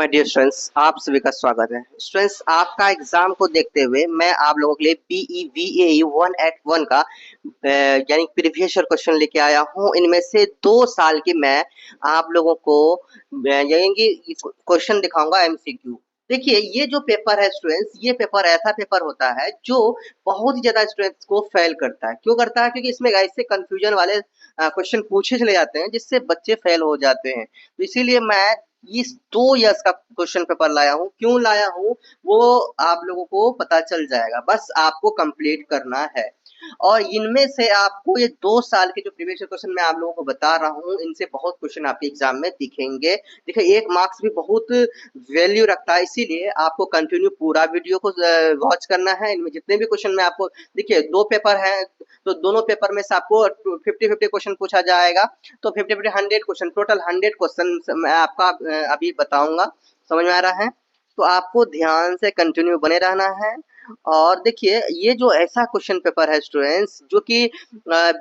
My dear students, आप सभी का स्वागत है। स्टूडेंट्स, आपका एग्जाम को देखते हुए मैं आप लोगों के लिए BEVAE 181 का यानी प्रीवियस ईयर क्वेश्चन लेके आया हूं। इनमें से 2 साल की मैं आप लोगों को यानी क्वेश्चन दिखाऊंगा MCQ। देखिए, ये जो पेपर है स्टूडेंट्स, ये पेपर ऐसा पेपर होता है जो बहुत ही ज्यादा स्टूडेंट्स को फेल करता है। क्यों करता है? क्योंकि इसमें ऐसे कंफ्यूजन वाले क्वेश्चन पूछे चले जाते हैं जिससे बच्चे फेल हो जाते हैं। तो इसीलिए मैं इस 2 इयर्स का क्वेश्चन पेपर लाया हूँ। क्यों लाया हूँ वो आप लोगों को पता चल जाएगा, बस आपको कंप्लीट करना है। और इनमें से आपको ये 2 साल के जो प्रीवियस क्वेश्चन मैं आप लोगों को बता रहा हूँ, इनसे बहुत क्वेश्चन आपके एग्जाम में दिखेंगे। देखिए, एक मार्क्स भी बहुत वैल्यू रखता है, इसीलिए आपको कंटिन्यू पूरा वीडियो को वॉच करना है। इनमें जितने भी क्वेश्चन मैं आपको, देखिए 2 पेपर हैं तो दोनों पेपर में से आपको 50-50 क्वेश्चन पूछा जाएगा। तो 50-50 100 क्वेश्चन, टोटल 100 क्वेश्चन मैं आपका अभी बताऊंगा। समझ में आ रहा है? तो आपको ध्यान से कंटिन्यू बने रहना है। और देखिए, ये जो ऐसा क्वेश्चन पेपर है स्टूडेंट्स, जो कि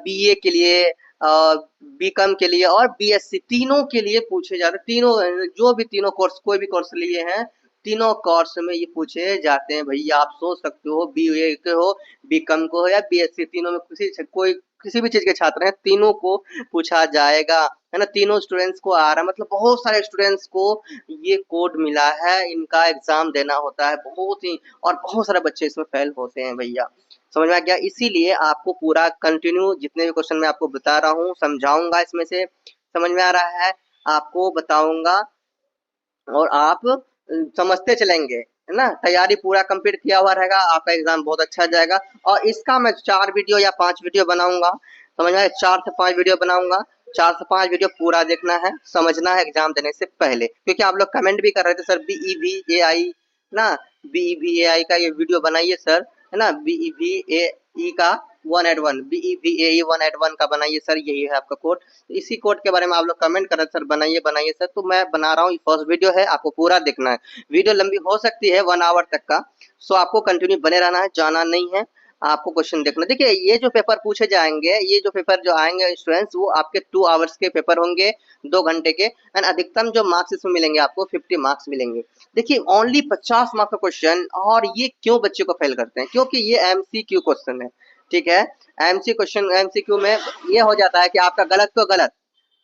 BA के लिए, बीकॉम के लिए और BSc तीनों के लिए पूछे जाते हैं। तीनों जो भी तीनों कोर्स, कोई भी कोर्स लिए हैं, तीनों कोर्स में ये पूछे जाते हैं। भैया आप सोच सकते हो, BA के हो, बीकॉम को हो या BSc, तीनों में किसी भी चीज के छात्र हैं, तीनों को पूछा जाएगा, है ना। तीनों स्टूडेंट्स को आ रहा है, मतलब बहुत सारे स्टूडेंट्स को ये कोड मिला है। इनका एग्जाम देना होता है बहुत ही, और बहुत सारे बच्चे इसमें फेल होते हैं भैया। समझ में आ गया? इसीलिए आपको पूरा कंटिन्यू जितने भी क्वेश्चन मैं आपको बता रहा हूँ, समझाऊंगा, इसमें से समझ में आ रहा है, आपको बताऊंगा और आप समझते चलेंगे, है ना। तैयारी पूरा कंप्लीट किया हुआ रहेगा, आपका एग्जाम बहुत अच्छा जाएगा। और इसका मैं 4 वीडियो या 5 वीडियो बनाऊंगा। समझ में आया? 4 से 5 वीडियो बनाऊंगा। 4 से 5 वीडियो पूरा देखना है, समझना है एग्जाम देने से पहले, क्योंकि आप लोग कमेंट भी कर रहे थे, सर BEVAI ना, BEVAI का ये वीडियो बनाइए सर, है ना। BEVAE का 181, BEVAE 181 का बनाइए सर, यही है आपका कोड। इसी कोड के बारे में आप लोग कमेंट कर रहे थे, सर बनाइए बनाइए सर, तो मैं बना रहा हूँ। फर्स्ट वीडियो है, आपको पूरा देखना है। वीडियो लंबी हो सकती है 1 आवर तक का, सो आपको कंटिन्यू बने रहना है, जाना नहीं है, आपको क्वेश्चन देखना। देखिए, ये जो पेपर पूछे जाएंगे, ये जो पेपर जो आएंगे स्टूडेंट्स, वो आपके 2 आवर्स के पेपर होंगे, 2 घंटे के। एंड अधिकतम जो मार्क्स इसमें मिलेंगे आपको 50 मार्क्स मिलेंगे। देखिए, ओनली 50 मार्क्स का क्वेश्चन। और ये क्यों बच्चे को फेल करते हैं? क्योंकि ये MCQ क्वेश्चन है, ठीक है। MCQ में ये हो जाता है कि आपका गलत तो गलत,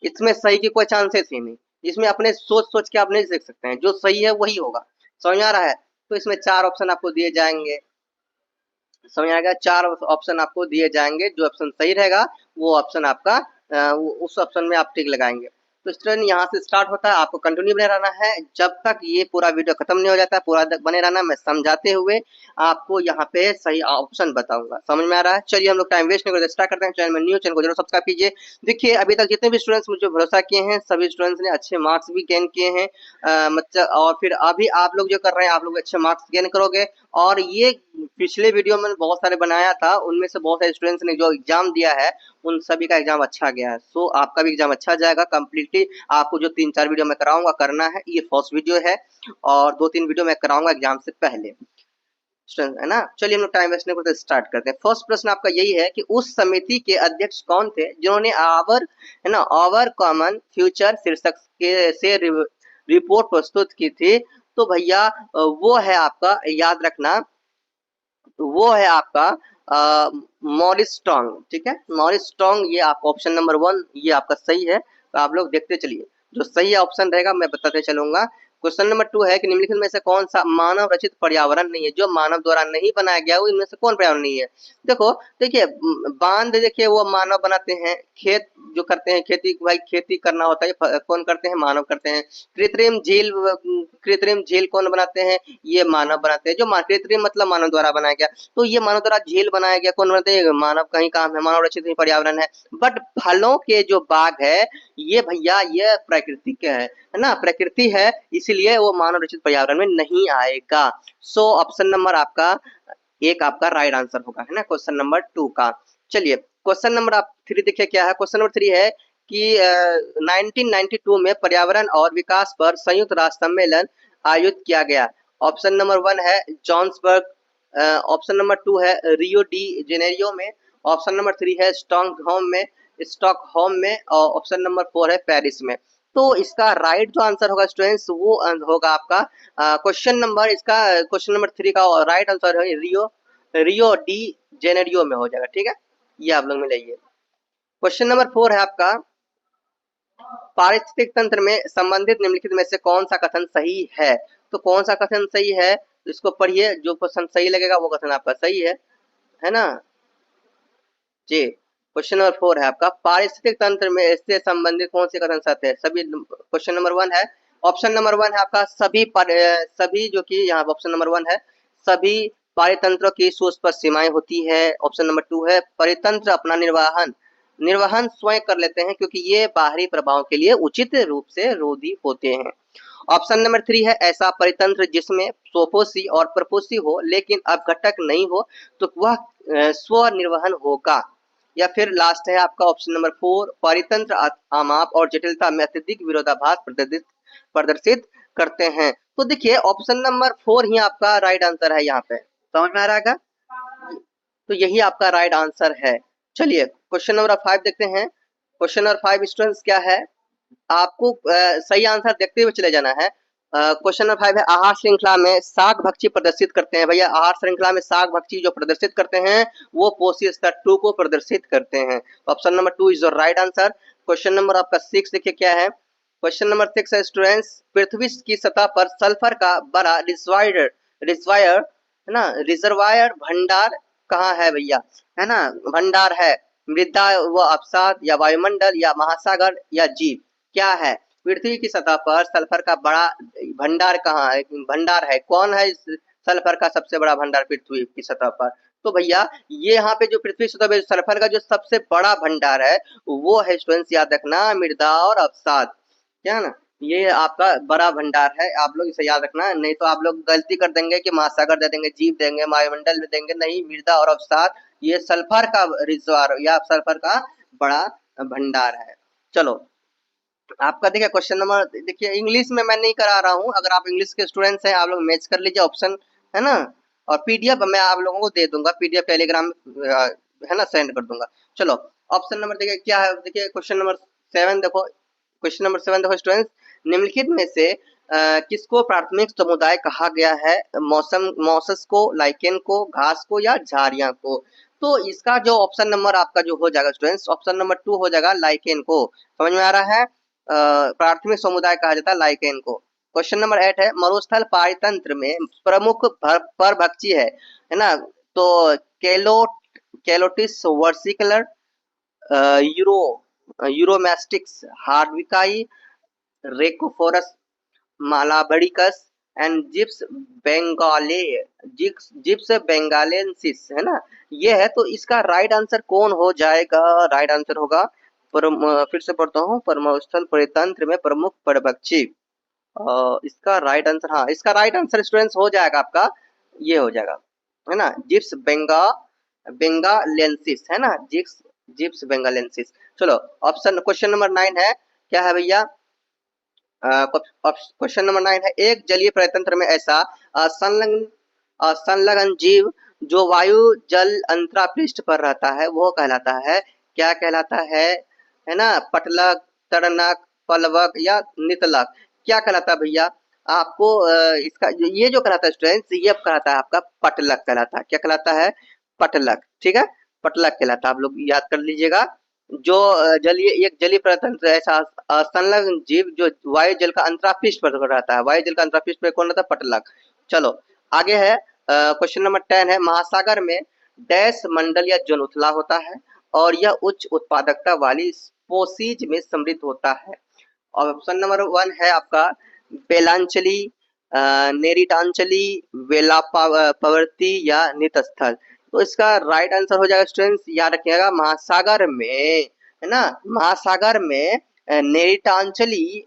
इसमें सही की कोई चांसेस ही नहीं। इसमें अपने सोच सोच के आप नहीं देख सकते हैं, जो सही है वही होगा। समझ में आ रहा है? तो इसमें 4 ऑप्शन आपको दिए जाएंगे। समझ आ गया? 4 ऑप्शन आपको दिए जाएंगे, जो ऑप्शन सही रहेगा वो ऑप्शन आपका उस ऑप्शन में आप टिक लगाएंगे। तो स्टूडेंट, यहाँ से स्टार्ट होता है, आपको कंटिन्यू बने रहना है जब तक ये पूरा वीडियो खत्म नहीं हो जाता है। पूरा बने रहना, मैं समझाते हुए आपको यहाँ पे सही ऑप्शन बताऊंगा। समझ में आ रहा है? चलिए, हम लोग टाइम वेस्ट नहीं करते, स्टार्ट करते हैं। चैनल में न्यू, चैनल को जरूर सब्सक्राइब कीजिए। देखिए, अभी तक जितने भी स्टूडेंट्स मुझे भरोसा किए हैं, सभी स्टूडेंट्स ने अच्छे मार्क्स भी गेन किए हैं। मतलब, और फिर अभी आप लोग जो कर रहे हैं, आप लोग अच्छे मार्क्स गेन करोगे। और ये पिछले वीडियो में बहुत सारे बनाया था, उनमें से बहुत सारे स्टूडेंट्स ने जो एग्जाम दिया है, उन सभी का एग्जाम अच्छा गया है। सो आपका भी एग्जाम अच्छा जाएगा कम्प्लीटली। आपको जो 3-4 वीडियो मैं कराऊंगा करना है, ये फर्स्ट वीडियो है, और 2-3 वीडियो मैं कराऊंगा एग्जाम से पहले, है ना। चलिए, हम लोग टाइम वेस्ट नहीं करते, स्टार्ट करते हैं। फर्स्ट प्रश्न आपका यही है कि उस समिति के अध्यक्ष कौन थे जिन्होंने आवर, है ना, आवर कॉमन फ्यूचर शीर्षक के से रिपोर्ट प्रस्तुत की थी। तो भैया, वो है आपका, याद रखना, वो है आपका मॉरिस स्ट्रॉन्ग, ठीक है। मॉरिस स्ट्रॉन्ग, ये आपका ऑप्शन नंबर 1, ये आपका सही है। तो आप लोग देखते चलिए, जो सही ऑप्शन रहेगा मैं बताते चलूंगा। क्वेश्चन नंबर 2 है कि निम्नलिखित में से कौन सा मानव रचित पर्यावरण नहीं है? जो मानव द्वारा नहीं बनाया गया वो इनमें से कौन पर्यावरण नहीं है? देखो, देखिए, बांध, देखिए वो मानव बनाते हैं। खेत जो करते हैं, खेती, भाई खेती करना होता है, कौन करते हैं? मानव करते हैं। कृत्रिम झील, कृत्रिम झील कौन बनाते हैं? ये मानव बनाते हैं। जो कृत्रिम मतलब मानव द्वारा बनाया गया, तो ये मानव द्वारा झील बनाया गया, कौन बनाते हैं? मानव का ही काम है, मानव रचित ही पर्यावरण है। बट फलों के जो बाग है, ये भैया ये प्राकृतिक है ना, प्रकृति है, इसीलिए वो मानव रचित पर्यावरण में नहीं आएगा। सो ऑप्शन नंबर आपका 1 आपका राइट आंसर होगा, है ना, क्वेश्चन नंबर 2 का। चलिए, क्वेश्चन नंबर आप 3 देखिए क्या है। क्वेश्चन नंबर 3 है कि 1992 में पर्यावरण और विकास पर संयुक्त राष्ट्र सम्मेलन आयोजित किया गया। ऑप्शन नंबर 1 है जॉन्सबर्ग, ऑप्शन नंबर 2 है रियो डी जेनेरियो में, ऑप्शन नंबर 3 है स्टॉकहोम में, और ऑप्शन नंबर 4 है पेरिस में। तो इसका राइट जो आंसर होगा स्टूडेंट्स वो होगा आपका क्वेश्चन नंबर, इसका क्वेश्चन नंबर 3 का राइट आंसर है रियो रियो डी जेनेरियो में हो जाएगा। ठीक है, ये आप लोग मिलाइए। क्वेश्चन नंबर 4 है आपका, पारिस्थितिक तंत्र में संबंधित निम्नलिखित में से कौन सा कथन सही है। तो कौन सा कथन सही है, इसको पढ़िए, जो कथन सही लगेगा वो कथन आपका सही है ना जी। क्वेश्चन नंबर 4 है आपका, पारिस्थितिक तंत्र में इससे संबंधित कौन से कथन सत्य है। सभी, क्वेश्चन नंबर 1 है, ऑप्शन नंबर 1 है आपका सभी जो कि यहाँ ऑप्शन नंबर 1 है, सभी पारितंत्रों की सुस्पष्ट सीमाएं होती है। ऑप्शन नंबर 2 है, परितंत्र अपना निर्वहन स्वयं कर लेते हैं क्योंकि ये बाहरी प्रभाव के लिए उचित रूप से रोधी होते हैं। ऑप्शन नंबर 3 है, ऐसा परितंत्र जिसमें स्वपोषी और परपोषी हो लेकिन अपघटक नहीं हो तो वह स्वनिर्वहन होगा। या फिर लास्ट है आपका ऑप्शन नंबर 4, परितंत्र आमाप और जटिलता में अत्यधिक विरोधाभास प्रदर्शित करते हैं। तो देखिए ऑप्शन नंबर 4 ही आपका राइट आंसर है, यहाँ पे समझ में आ रहा है, तो यही आपका राइट आंसर है। चलिए क्वेश्चन नंबर 5 देखते हैं। क्वेश्चन नंबर 5 स्टूडेंट्स क्या है, आपको सही आंसर देखते हुए चले जाना है। क्वेश्चन नंबर 5 है, आहार श्रृंखला में शाक भक्षी प्रदर्शित करते हैं। भैया आहार श्रृंखला में शाक भक्षी जो प्रदर्शित करते हैं वो पोषी स्तर 2 को प्रदर्शित करते हैं। Option number 2 is your right answer. Question number आपका 6 देखिए क्या है। क्वेश्चन नंबर 6 है स्टूडेंट्स, पृथ्वी की सतह पर सल्फर का बड़ा रिजर्वायर है ना, रिजर्वायर भंडार कहाँ है भैया, है ना, भंडार है मृदा व अवसाद या वायुमंडल या महासागर या जीव, क्या है। पृथ्वी की सतह पर सल्फर का बड़ा भंडार कहाँ है, भंडार है, कौन है इस सल्फर का सबसे बड़ा भंडार पृथ्वी की सतह पर। तो भैया ये यहाँ पे जो पृथ्वी सतह पर सल्फर का जो सबसे बड़ा भंडार है वो है स्टूडेंट्स, याद रखना, मृदा और अवसाद, क्या ना, ये आपका बड़ा भंडार है, आप लोग इसे याद रखना। नहीं तो आप लोग गलती कर देंगे कि महासागर दे देंगे, जीव देंगे, वायुमंडल में देंगे, नहीं, मृदा और अवसाद ये सल्फर का रिजर्वायर या सल्फर का बड़ा भंडार है। चलो आपका देखिए क्वेश्चन नंबर, देखिए इंग्लिश में मैं नहीं करा रहा हूँ, अगर आप इंग्लिश के स्टूडेंट्स हैं आप लोग मैच कर लीजिए ऑप्शन, है ना, और पीडीएफ मैं आप लोगों को दे दूंगा, पीडीएफ टेलीग्राम है ना सेंड कर दूंगा। चलो ऑप्शन नंबर देखिए क्या है, देखिए क्वेश्चन नंबर 7 देखो, क्वेश्चन नंबर 7 देखो स्टूडेंट्स, निम्नलिखित में से किसको प्राथमिक समुदाय कहा गया है, मॉसस को, लाइकेन को, घास को या झाड़ियां को। तो इसका जो ऑप्शन नंबर आपका जो हो जाएगा स्टूडेंट्स, ऑप्शन नंबर 2 हो जाएगा लाइकेन को। समझ में आ रहा है, प्राथमिक समुदाय कहा जाता है लाइकेन को। क्वेश्चन नंबर 8 है, मरुस्थल पारितंत्र में प्रमुख परभक्षी है ना, तो Calotes versicolor, uro Uromastyx hardwickii, Rhacophorus malabaricus and Gyps bengalensis, है ना, ये है। तो इसका राइट आंसर कौन हो जाएगा, राइट आंसर होगा फिर से पढ़ता हूँ, परमस्थल परितंत्र में प्रमुख परभक्षी, इसका राइट आंसर, हाँ इसका राइट आंसर स्टूडेंट्स हो जाएगा आपका, ये हो जाएगा, है ना, जिप्स बेंगालेंसिस, है ना, जिप्स बेंगालेंसिस। चलो ऑप्शन क्वेश्चन नंबर 9 है, क्या है भैया, क्वेश्चन नंबर 9 है, एक जलीय परितंत्र में ऐसा संलग्न जीव जो वायु जल अंतरापृष्ठ पर रहता है वो कहलाता है, क्या कहलाता है ना, पटलक, तरणक, पलवक या नितलक, क्या कहलाता है भैया आपको, इसका ये जो कहलाता है स्टूडेंट्स, ये कहलाता है आपका पटलक कहलाता है, क्या कहलाता है, पटलक, ठीक है, पटलक कहलाता है, आप लोग याद कर लीजिएगा। जो एक जलीय परितंत्र ऐसा संलग्न जीव जो वायु जल का अंतरापृष्ठ पर रहता है, वायु जल का अंतरापृष्ठ पर कौन रहता है, पटलक। चलो आगे है क्वेश्चन नंबर 10 है, महासागर में डैश मंडल या जोन उथला होता है और यह उच्च उत्पादकता वाली स्पोसीज में समृद्ध होता है। और ऑप्शन नंबर 1 है आपका बेलांचली, नेरिटांचली, वेलापावर्ती या नितस्थल। तो इसका राइट आंसर हो जाएगा स्टूडेंट्स, याद रखिएगा, महासागर में, है ना, महासागर में नेरिटांचली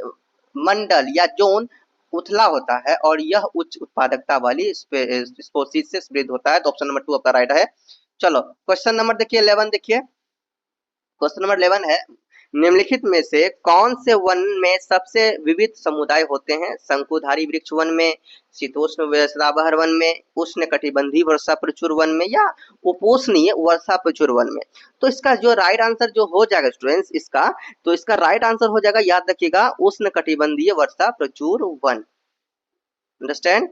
मंडल या जोन उथला होता है और यह उच्च उत्पादकता वाली स्पोसीज से समृद्ध होता है। तो ऑप्शन नंबर 2 आपका राइट है। चलो क्वेश्चन नंबर देखिए 11 देखिए, क्वेश्चन नंबर 11 है, निम्नलिखित में से कौन से वन में सबसे विविध समुदाय होते हैं? शंकुधारी वृक्ष वन में, शीतोष्ण सदाबहार वन में, उष्णकटिबंधीय वर्षा प्रचुर वन में या उपोष्णीय वर्षा प्रचुर वन में? तो इसका जो राइट आंसर जो हो जाएगा स्टूडेंट्स इसका, तो इसका राइट आंसर हो जाएगा, याद रखिएगा, उष्णकटिबंधीय वर्षा प्रचुर वन। अंडरस्टैंड।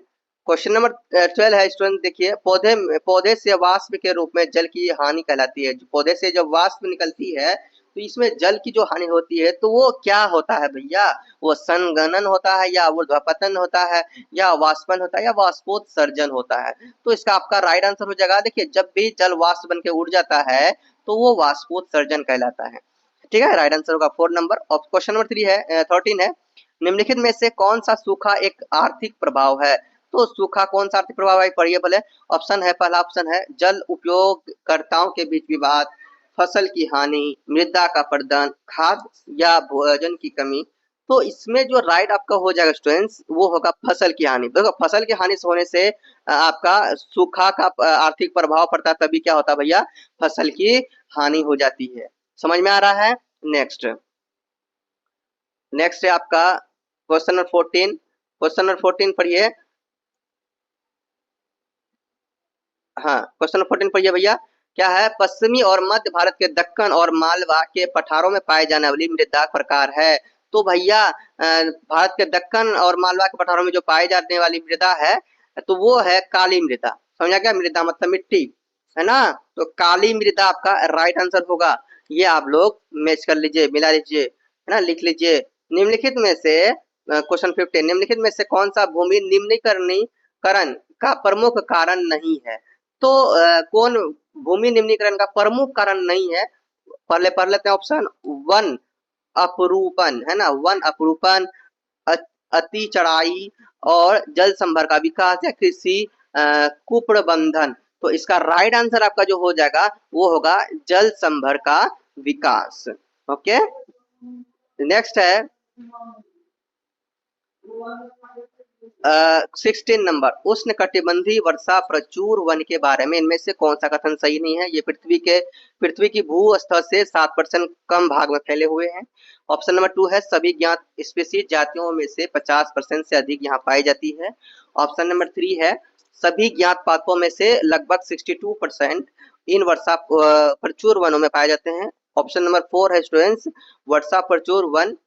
क्वेश्चन नंबर 12 है स्टूडेंट, देखिए, पौधे से वाष्प के रूप में जल की हानि कहलाती है। पौधे से जब वाष्प निकलती है तो इसमें जल की जो हानि होती है तो वो क्या होता है भैया? वो संघनन होता है या ऊर्ध्वपतन होता है या वाष्पन होता है या वाष्पोत्सर्जन होता है? तो इसका आपका राइट आंसर हो जाएगा, देखिए, जब भी जल वाष्प बन के उड़ जाता है तो वो वाष्पोत्सर्जन कहलाता है। ठीक है, राइट आंसर होगा 4 नंबर। और क्वेश्चन नंबर 13 है, निम्नलिखित में से कौन सा सूखा एक आर्थिक प्रभाव है? तो सूखा कौन सा आर्थिक प्रभाव है, पढ़िए बोले। ऑप्शन है, पहला ऑप्शन है जल उपयोगकर्ताओं के बीच विवाद, फसल की हानि, मृदा का अपरदन, खाद्य या भोजन की कमी। तो इसमें जो राइट आपका हो जाएगा स्टूडेंट्स वो होगा फसल की हानि। देखो, फसल की हानि होने से आपका सूखा का आर्थिक प्रभाव पड़ता है, तभी क्या होता है भैया? फसल की हानि हो जाती है। समझ में आ रहा है? नेक्स्ट है आपका क्वेश्चन नंबर 14। क्वेश्चन नंबर 14 पढ़िए। हाँ, क्वेश्चन नंबर 14 पढ़िए भैया। क्या है? पश्चिमी और मध्य भारत के दक्कन और मालवा के पठारों में पाए जाने वाली मृदा प्रकार है। तो भैया भारत के दक्कन और मालवा के पठारों में जो पाई जाने वाली मृदा है तो वो है काली मृदा। समझा क्या? मृदा मतलब मिट्टी, है ना? तो काली मृदा आपका राइट आंसर होगा। ये आप लोग मैच कर लीजिए, मिला लीजिए, है ना, लिख लीजिए। निम्नलिखित में से क्वेश्चन 15, निम्नलिखित में से कौन सा भूमि निम्नीकरण का प्रमुख कारण नहीं है? तो कौन भूमि निम्नीकरण का प्रमुख कारण नहीं है? पहले पढ़ लेते हैं ऑप्शन। वन अपरूपन, है ना, वन अपरूपन, अति चढ़ाई और जल संभर का विकास या कृषि कुप्रबंधन। तो इसका राइट आंसर आपका जो हो जाएगा वो होगा जल संभर का विकास। ओके, नेक्स्ट है 16 नंबर, उष्णकटिबंधीय वर्षा प्रचुर वन के बारे में इनमें से कौन सा कथन सही नहीं है? ये पृथ्वी की भू स्तर से 7% कम भाग में फैले हुए हैं। ऑप्शन नंबर 2 है सभी ज्ञात स्पीसीज जातियों में से 50% से अधिक यहाँ पाई जाती है। ऑप्शन नंबर 3 है सभी ज्ञात पादपों में से लगभग 62% इन वर्षा प्रचुर वनों में पाए जाते हैं। ऑप्शन नंबर 4 है स्टूडेंट्स वर्षा प्रचुर वन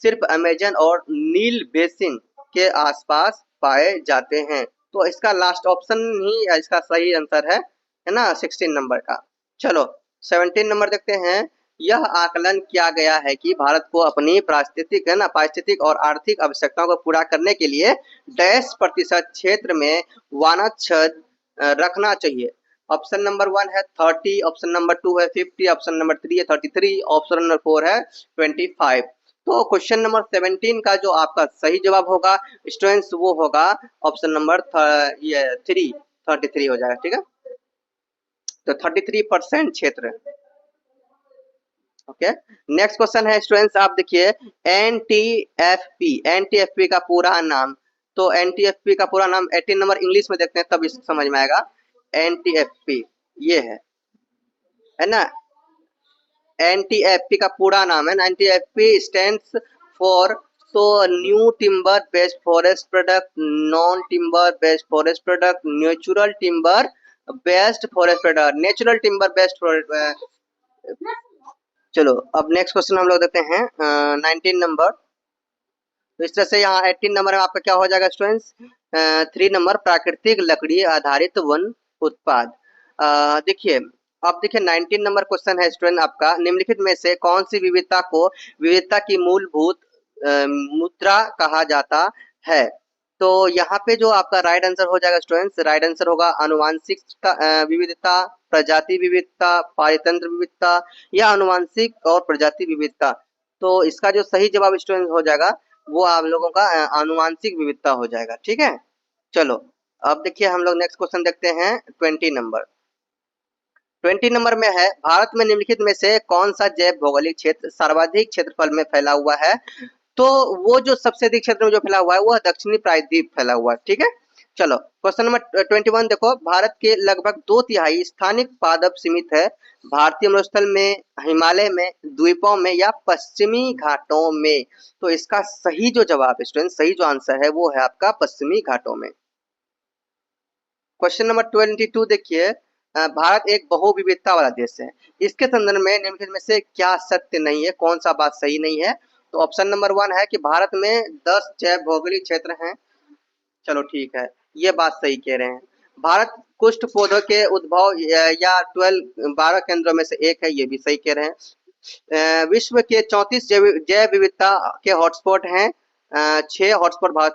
सिर्फ अमेजन और नील बेसिन के आसपास पाए जाते हैं। तो इसका लास्ट ऑप्शन ही इसका सही आंसर है ना, 16 नंबर का। चलो 17 नंबर देखते हैं। यह आकलन किया गया है कि भारत को अपनी पारिस्थितिक और आर्थिक आवश्यकताओं को पूरा करने के लिए डैश प्रतिशत क्षेत्र में वनाच्छेद रखना चाहिए। ऑप्शन नंबर 1 है 30, ऑप्शन नंबर 2 है 50, ऑप्शन नंबर 3 है 33, ऑप्शन नंबर 4 है 25। तो क्वेश्चन नंबर 17 का जो आपका सही जवाब होगा स्टूडेंट्स वो होगा ऑप्शन नंबर 33 हो जाएगा। ठीक है, तो 33% क्षेत्र। ओके, नेक्स्ट क्वेश्चन है स्टूडेंट्स, आप देखिए एनटीएफपी का पूरा नाम। तो एनटीएफपी का पूरा नाम 18 नंबर इंग्लिश में देखते हैं तब इसको समझ में आएगा। एनटीएफपी ये है ना, एनटीएफपी का पूरा नाम है ना, एनटीएफपी स्टैंड्स फॉर तो new timber based forest product, non timber based forest product, natural timber based forest product, natural timber based forest. चलो अब नेक्स्ट क्वेश्चन हम लोग देते हैं 19 नंबर। तो इस तरह से यहाँ 18 नंबर में आपका क्या हो जाएगा स्टूडेंट्स? 3 नंबर प्राकृतिक लकड़ी आधारित वन उत्पाद। देखिए अब देखिए 19 नंबर क्वेश्चन है स्टूडेंट आपका, निम्नलिखित में से कौन सी विविधता की मूलभूत मुद्रा कहा जाता है? तो यहाँ पे जो आपका राइट आंसर हो जाएगा स्टूडेंट्स, राइट आंसर होगा आनुवांशिक विविधता, प्रजाति विविधता, पारितंत्र विविधता या आनुवांशिक और प्रजाति विविधता। तो इसका जो सही जवाब स्टूडेंट हो जाएगा वो आप लोगों का आनुवांशिक विविधता हो जाएगा। ठीक है, चलो अब देखिए हम लोग नेक्स्ट क्वेश्चन देखते हैं 20 नंबर। 20 नंबर में है भारत में निम्नलिखित में से कौन सा जैव भौगोलिक क्षेत्र सर्वाधिक क्षेत्रफल में फैला हुआ है? तो वो जो सबसे अधिक क्षेत्र में जो फैला हुआ है वो दक्षिणी प्रायद्वीप फैला हुआ है। ठीक है, चलो क्वेश्चन नंबर 21 देखो, भारत के लगभग 2/3 स्थानिक पादप सीमित है, भारतीय मरुस्थल में, हिमालय में, द्वीपों में या पश्चिमी घाटों में। तो इसका सही जो जवाब है स्टूडेंट, सही जो आंसर है वो है आपका पश्चिमी घाटों में। क्वेश्चन नंबर 22 देखिए, भारत एक बहुविविधता वाला देश है, इसके संदर्भ में निम्नलिखित में से क्या सत्य नहीं है, कौन सा बात सही नहीं है। तो ऑप्शन नंबर 1 है कि भारत में 10 जैव भौगोलिक क्षेत्र हैं। चलो ठीक है, ये बात सही कह रहे हैं। भारत कुष्ठ पौधों के उद्भव या 12 केंद्रों में से एक है, ये भी सही कह रहे हैं। विश्व के 34 जैव विविधता के हॉटस्पॉट हैं, 6 हॉटस्पॉट भारत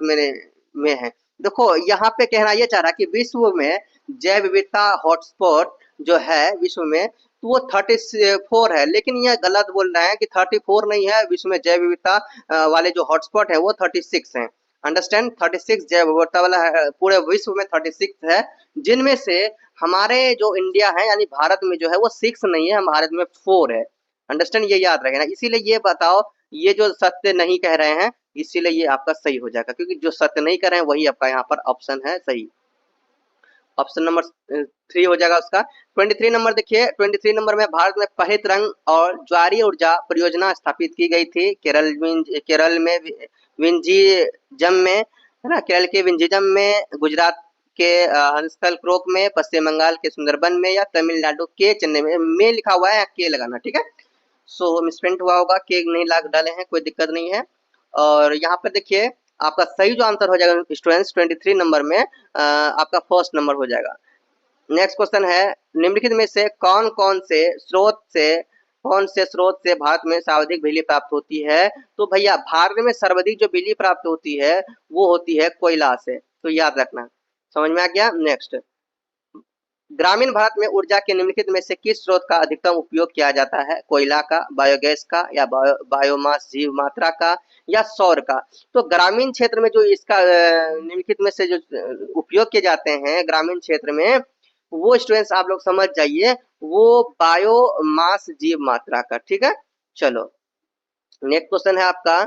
में है। देखो यहाँ पे कहना ये चाह रहा है कि विश्व में जैव विविधता हॉटस्पॉट जो है विश्व में, तो वो 34 है, लेकिन यह गलत बोल रहे हैं कि 34 नहीं है, विश्व में जैव विविधता वाले जो हॉटस्पॉट है वो 36 हैं। अंडरस्टैंड, 36 जैव विविधता वाला है, पूरे विश्व में 36 है, जिनमें से हमारे जो इंडिया है यानी भारत में जो है वो 6 नहीं है, भारत में 4 है। अंडरस्टैंड, ये याद रखना। इसीलिए ये बताओ, ये जो सत्य नहीं कह रहे हैं, इसीलिए ये आपका सही हो जाएगा, क्योंकि जो सत्य नहीं कह रहे हैं वही आपका यहाँ पर ऑप्शन है सही। ऑप्शन नंबर 3 हो जाएगा उसका। 23 नंबर देखिए, 23 नंबर में भारत में पहले रंग और ज्वारीय ऊर्जा परियोजना स्थापित की गई थी, केरल में विंझीजम में, है ना, केरल के विंझीजम में, गुजरात के हंसकल क्रोक में, पश्चिम बंगाल के सुंदरबन में या तमिलनाडु के चेन्नई में लिखा हुआ है, या के लगाना, ठीक है। सो मिसप्रिंट हुआ होगा, के नहीं लाग डाले हैं, कोई दिक्कत नहीं है। और यहाँ पर देखिए आपका सही जो आंसर हो जाएगा स्टूडेंट्स 23 नंबर में आपका फर्स्ट नंबर हो जाएगा। नेक्स्ट क्वेश्चन है, निम्नलिखित में से कौन से स्रोत से भारत में सर्वाधिक बिजली प्राप्त होती है। तो भैया भारत में सर्वाधिक जो बिजली प्राप्त होती है वो होती है कोयला से, तो याद रखना। समझ में आ गया। नेक्स्ट, ग्रामीण भारत में ऊर्जा के निम्नलिखित में से किस स्रोत का अधिकतम उपयोग किया जाता है, कोयला का, बायोगैस का या बायोमास जीव मात्रा का या सौर का। तो ग्रामीण क्षेत्र में जो इसका निम्नलिखित में से जो उपयोग किए जाते हैं ग्रामीण क्षेत्र में, वो स्टूडेंट्स आप लोग समझ जाइए, वो बायोमास जीव मात्रा का, ठीक है। चलो नेक्स्ट क्वेश्चन है आपका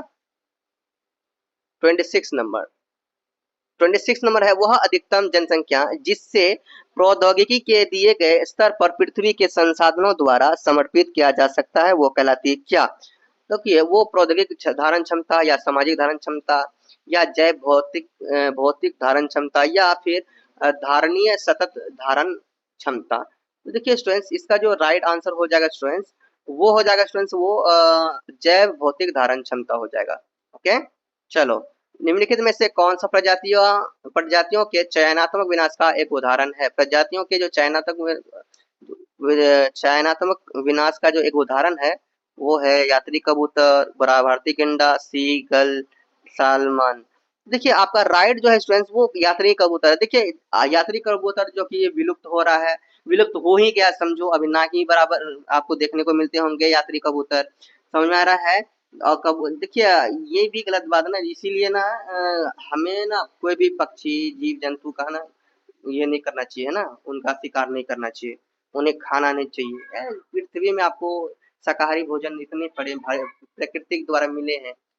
26 नंबर। 26 नंबर है, वह अधिकतम जनसंख्या जिससे प्रौद्योगिकी के दिए गए स्तर पर पृथ्वी के संसाधनों द्वारा समर्पित किया जा सकता है, वो कहलाती है क्या। देखिए वो प्रौद्योगिक धारण क्षमता या सामाजिक धारण क्षमता या जैव भौतिक धारण क्षमता या फिर धारणीय सतत धारण क्षमता। तो देखिए स्टूडेंट्स इसका जो राइट आंसर हो जाएगा स्टूडेंट्स, वो हो जाएगा स्टूडेंट्स वो जैव भौतिक धारण क्षमता हो जाएगा। ओके, चलो निम्नलिखित में से कौन सा प्रजातियों के चयनात्मक विनाश का एक उदाहरण है। प्रजातियों के जो चयनात्मक विनाश का जो एक उदाहरण है वो है यात्री कबूतर, बड़ा भारतीय गेंडा, सीगल, सालमन। देखिए आपका राइट जो है स्टूडेंट्स वो यात्री कबूतर है। देखिए यात्री कबूतर जो कि ये विलुप्त हो रहा है, विलुप्त हो ही गया समझो, अभी ना ही बराबर आपको देखने को मिलते होंगे यात्री कबूतर। समझ में आ रहा है। और कब देखिए ये भी गलत बात है ना, इसीलिए ना हमें ना कोई भी पक्षी जीव जंतु का ना ये नहीं करना चाहिए ना, उनका शिकार नहीं करना चाहिए, उन्हें खाना नहीं चाहिए। पृथ्वी में आपको शाकाहारी भोजन इतने बड़े प्रकृति द्वारा मिले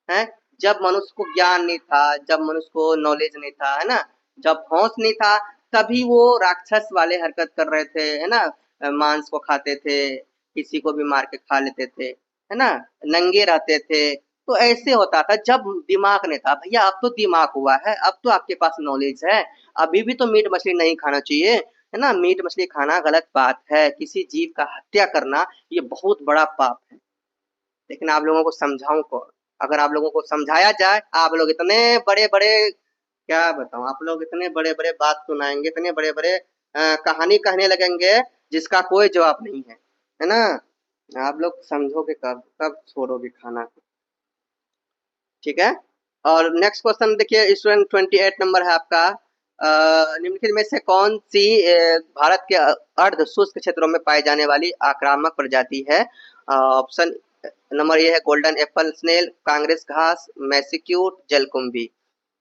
हैं। जब मनुष्य को ज्ञान नहीं था, जब मनुष्य को नॉलेज नहीं था, है ना, जब होश नहीं था, तभी वो राक्षस वाले हरकत कर रहे थे, है ना, मांस को खाते थे, किसी को भी मार के खा लेते थे, है ना, नंगे रहते थे। तो ऐसे होता था जब दिमाग नहीं था। भैया अब तो दिमाग हुआ है, अब तो आपके पास नॉलेज है, अभी भी तो मीट मछली नहीं खाना चाहिए, है ना। मीट मछली खाना गलत बात है, किसी जीव का हत्या करना ये बहुत बड़ा पाप है। लेकिन आप लोगों को समझाऊं कौन, अगर आप लोगों को समझाया जाए, आप लोग इतने बड़े बड़े, क्या बताऊं, आप लोग इतने बड़े बड़े बात सुनाएंगे, इतने बड़े बड़े कहानी कहने लगेंगे जिसका कोई जवाब नहीं है ना। आप लोग समझोगे कब, कब छोड़ोगे खाना को, ठीक है। और नेक्स्ट क्वेश्चन देखिए स्टूडेंट 28 नंबर है आपका, निम्नलिखित में से कौन सी भारत के अर्ध शुष्क क्षेत्रों में पाई जाने वाली आक्रामक प्रजाति है। ऑप्शन नंबर ए है गोल्डन एप्पल स्नेल, कांग्रेस घास, मैसिक्यूट, जलकुंभी।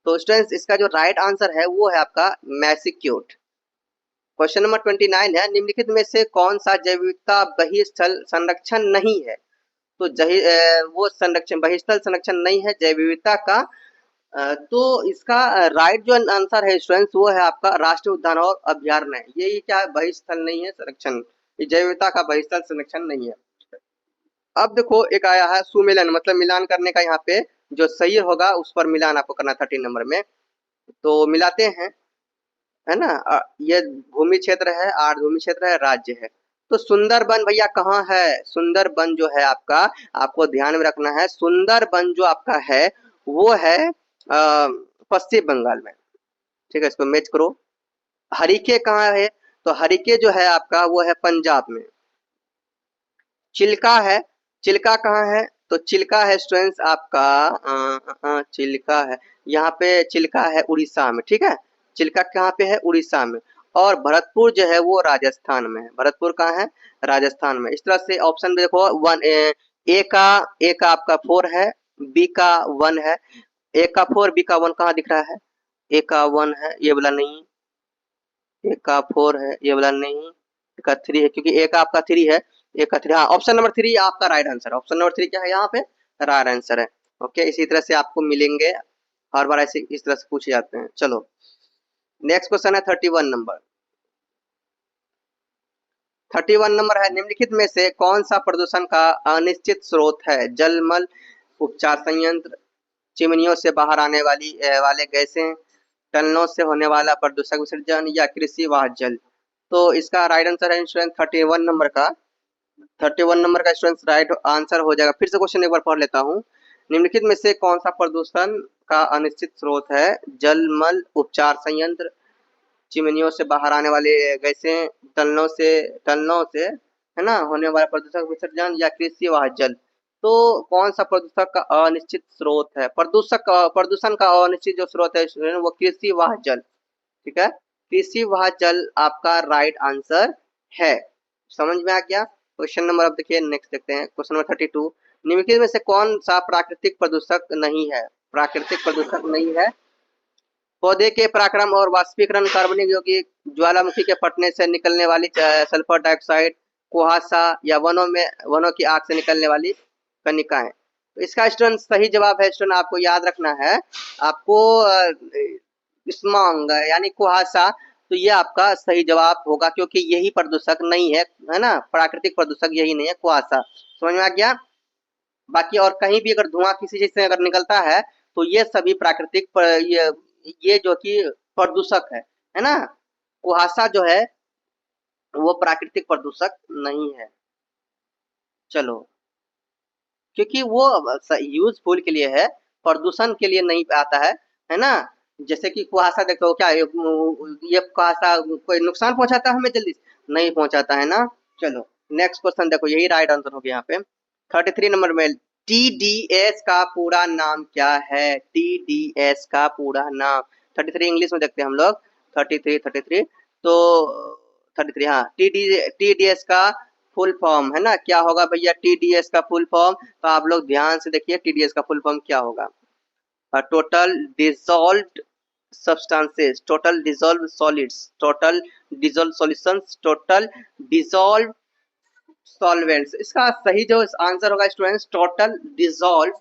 तो स्टूडेंट्स इसका जो राइट आंसर है वो है आपका मैसिक्यूट। क्वेश्चन नंबर 29 है, निम्नलिखित में से कौन सा जैव विविधता बहिस्थल संरक्षण नहीं है। तो वो संरक्षण बहिस्थल संरक्षण नहीं है जैव विविधता का तो इसका राइट जो आंसर है स्टूडेंट्स वो है आपका राष्ट्रीय उद्यान और अभ्यारण्य। ये क्या है, बहिस्थल नहीं है संरक्षण, ये जैव विविधता का बहिस्थल संरक्षण नहीं है। अब देखो एक आया है सुमेलन, मतलब मिलान करने का, यहाँ पे जो सही होगा उस पर मिलान आपको करना 13 नंबर में। तो मिलाते हैं, है ना। ये भूमि क्षेत्र है, आर्द्रभूमि क्षेत्र है, राज्य है। तो सुंदरबन भैया कहाँ है? सुंदरबन जो है आपका, आपको ध्यान में रखना है, सुंदरबन जो आपका है वो है पश्चिम बंगाल में। ठीक है, इसको मैच करो। हरिके कहाँ है? तो हरिके जो है आपका वो है पंजाब में। चिल्का है, चिल्का कहाँ है? तो चिल्का है स्टूडेंट्स आपका चिल्का है, यहाँ पे चिल्का है उड़ीसा में। ठीक है, चिल्का कहाँ पे है? उड़ीसा में। और भरतपुर जो है वो राजस्थान में है। भरतपुर कहाँ है? राजस्थान में। इस तरह से ऑप्शन में देखो ए का आपका 4 है, बी का 1 है। ए का 4, बी का 1 कहाँ दिख रहा है? ए का 1 है, ये वाला नहीं। ए का 4 है, ये वाला नहीं। ए का 3 है, क्योंकि ए का आपका 3 है। ए का 3, हाँ, ऑप्शन नंबर 3 आपका राइट आंसर। ऑप्शन नंबर 3 क्या है यहाँ पे? राइट आंसर है। ओके, इसी तरह से आपको मिलेंगे, हर बार ऐसे इस तरह से पूछे जाते हैं। चलो नेक्स्ट क्वेश्चन है 31 नंबर। 31 नंबर है, निम्नलिखित में से कौन सा प्रदूषण का अनिश्चित स्रोत है? जलमल उपचार संयंत्र, चिमनियों से बाहर आने वाले गैसें, टनलों से होने वाला प्रदूषक विसर्जन, या कृषि वाह जल। तो इसका राइट आंसर है स्टूडेंट 31 नंबर का। 31 नंबर का स्टूडेंट राइट आंसर हो जाएगा। फिर से क्वेश्चन एक बार पढ़ लेता हूँ। निम्नलिखित में से कौन सा प्रदूषण का अनिश्चित स्रोत है? जलमल उपचार संयंत्र, चिमनियों से बाहर आने वाले गैसें, टनलों से है ना होने वाला प्रदूषक विसर्जन, या कृषि वाह जल। तो कौन सा प्रदूषक का अनिश्चित स्रोत है? प्रदूषण का अनिश्चित जो स्रोत है student, वो कृषि वाह जल। ठीक है, कृषि वाह जल आपका राइट आंसर है। समझ में आ गया? क्वेश्चन नंबर, अब देखिए नेक्स्ट देखते हैं क्वेश्चन नंबर 32। निम्नलिखित में से कौन सा प्राकृतिक प्रदूषक नहीं है? प्राकृतिक प्रदूषक नहीं है। पौधे के परागकण और वाष्पीकरण, कार्बनिक यौगिक, ज्वालामुखी के फटने से निकलने वाली सल्फर डाइऑक्साइड, कुहासा, या वनों की आग से निकलने वाली कणिकाएं। तो इसका स्टूडेंट सही जवाब है स्टूडेंट, आपको याद रखना है, आपको स्मॉग यानी कुहासा, तो ये आपका सही जवाब होगा, क्योंकि यही प्रदूषक नहीं है ना, प्राकृतिक प्रदूषक यही नहीं है, कुहासा। समझ में आ गया? बाकी और कहीं भी अगर धुआं किसी चीज से अगर निकलता है तो ये सभी प्राकृतिक ये जो कि प्रदूषक है ना। कुहासा जो है वो प्राकृतिक प्रदूषक नहीं है। चलो, क्योंकि वो यूजफुल के लिए है, प्रदूषण के लिए नहीं आता है ना। जैसे कि कुहासा देखो क्या ये कुहासा कोई नुकसान पहुंचाता है हमें? जल्दी नहीं पहुंचाता है ना। चलो नेक्स्ट क्वेश्चन देखो, यही राइट आंसर हो गया यहाँ पे। 33 नंबर में, टीडीएस का पूरा नाम क्या है? टीडीएस का पूरा नाम 33 इंग्लिश में देखते हैं हम लोग। 33 तो 33, हाँ, टीडीएस का फुल फॉर्म है ना, क्या होगा भैया टीडीएस का फुल फॉर्म? तो आप लोग ध्यान से देखिए टीडीएस का फुल फॉर्म क्या होगा। Total dissolved substances, total dissolve solids, total dissolve solutions, total dissolve solvents. इसका सही जो आंसर होगा students, total dissolve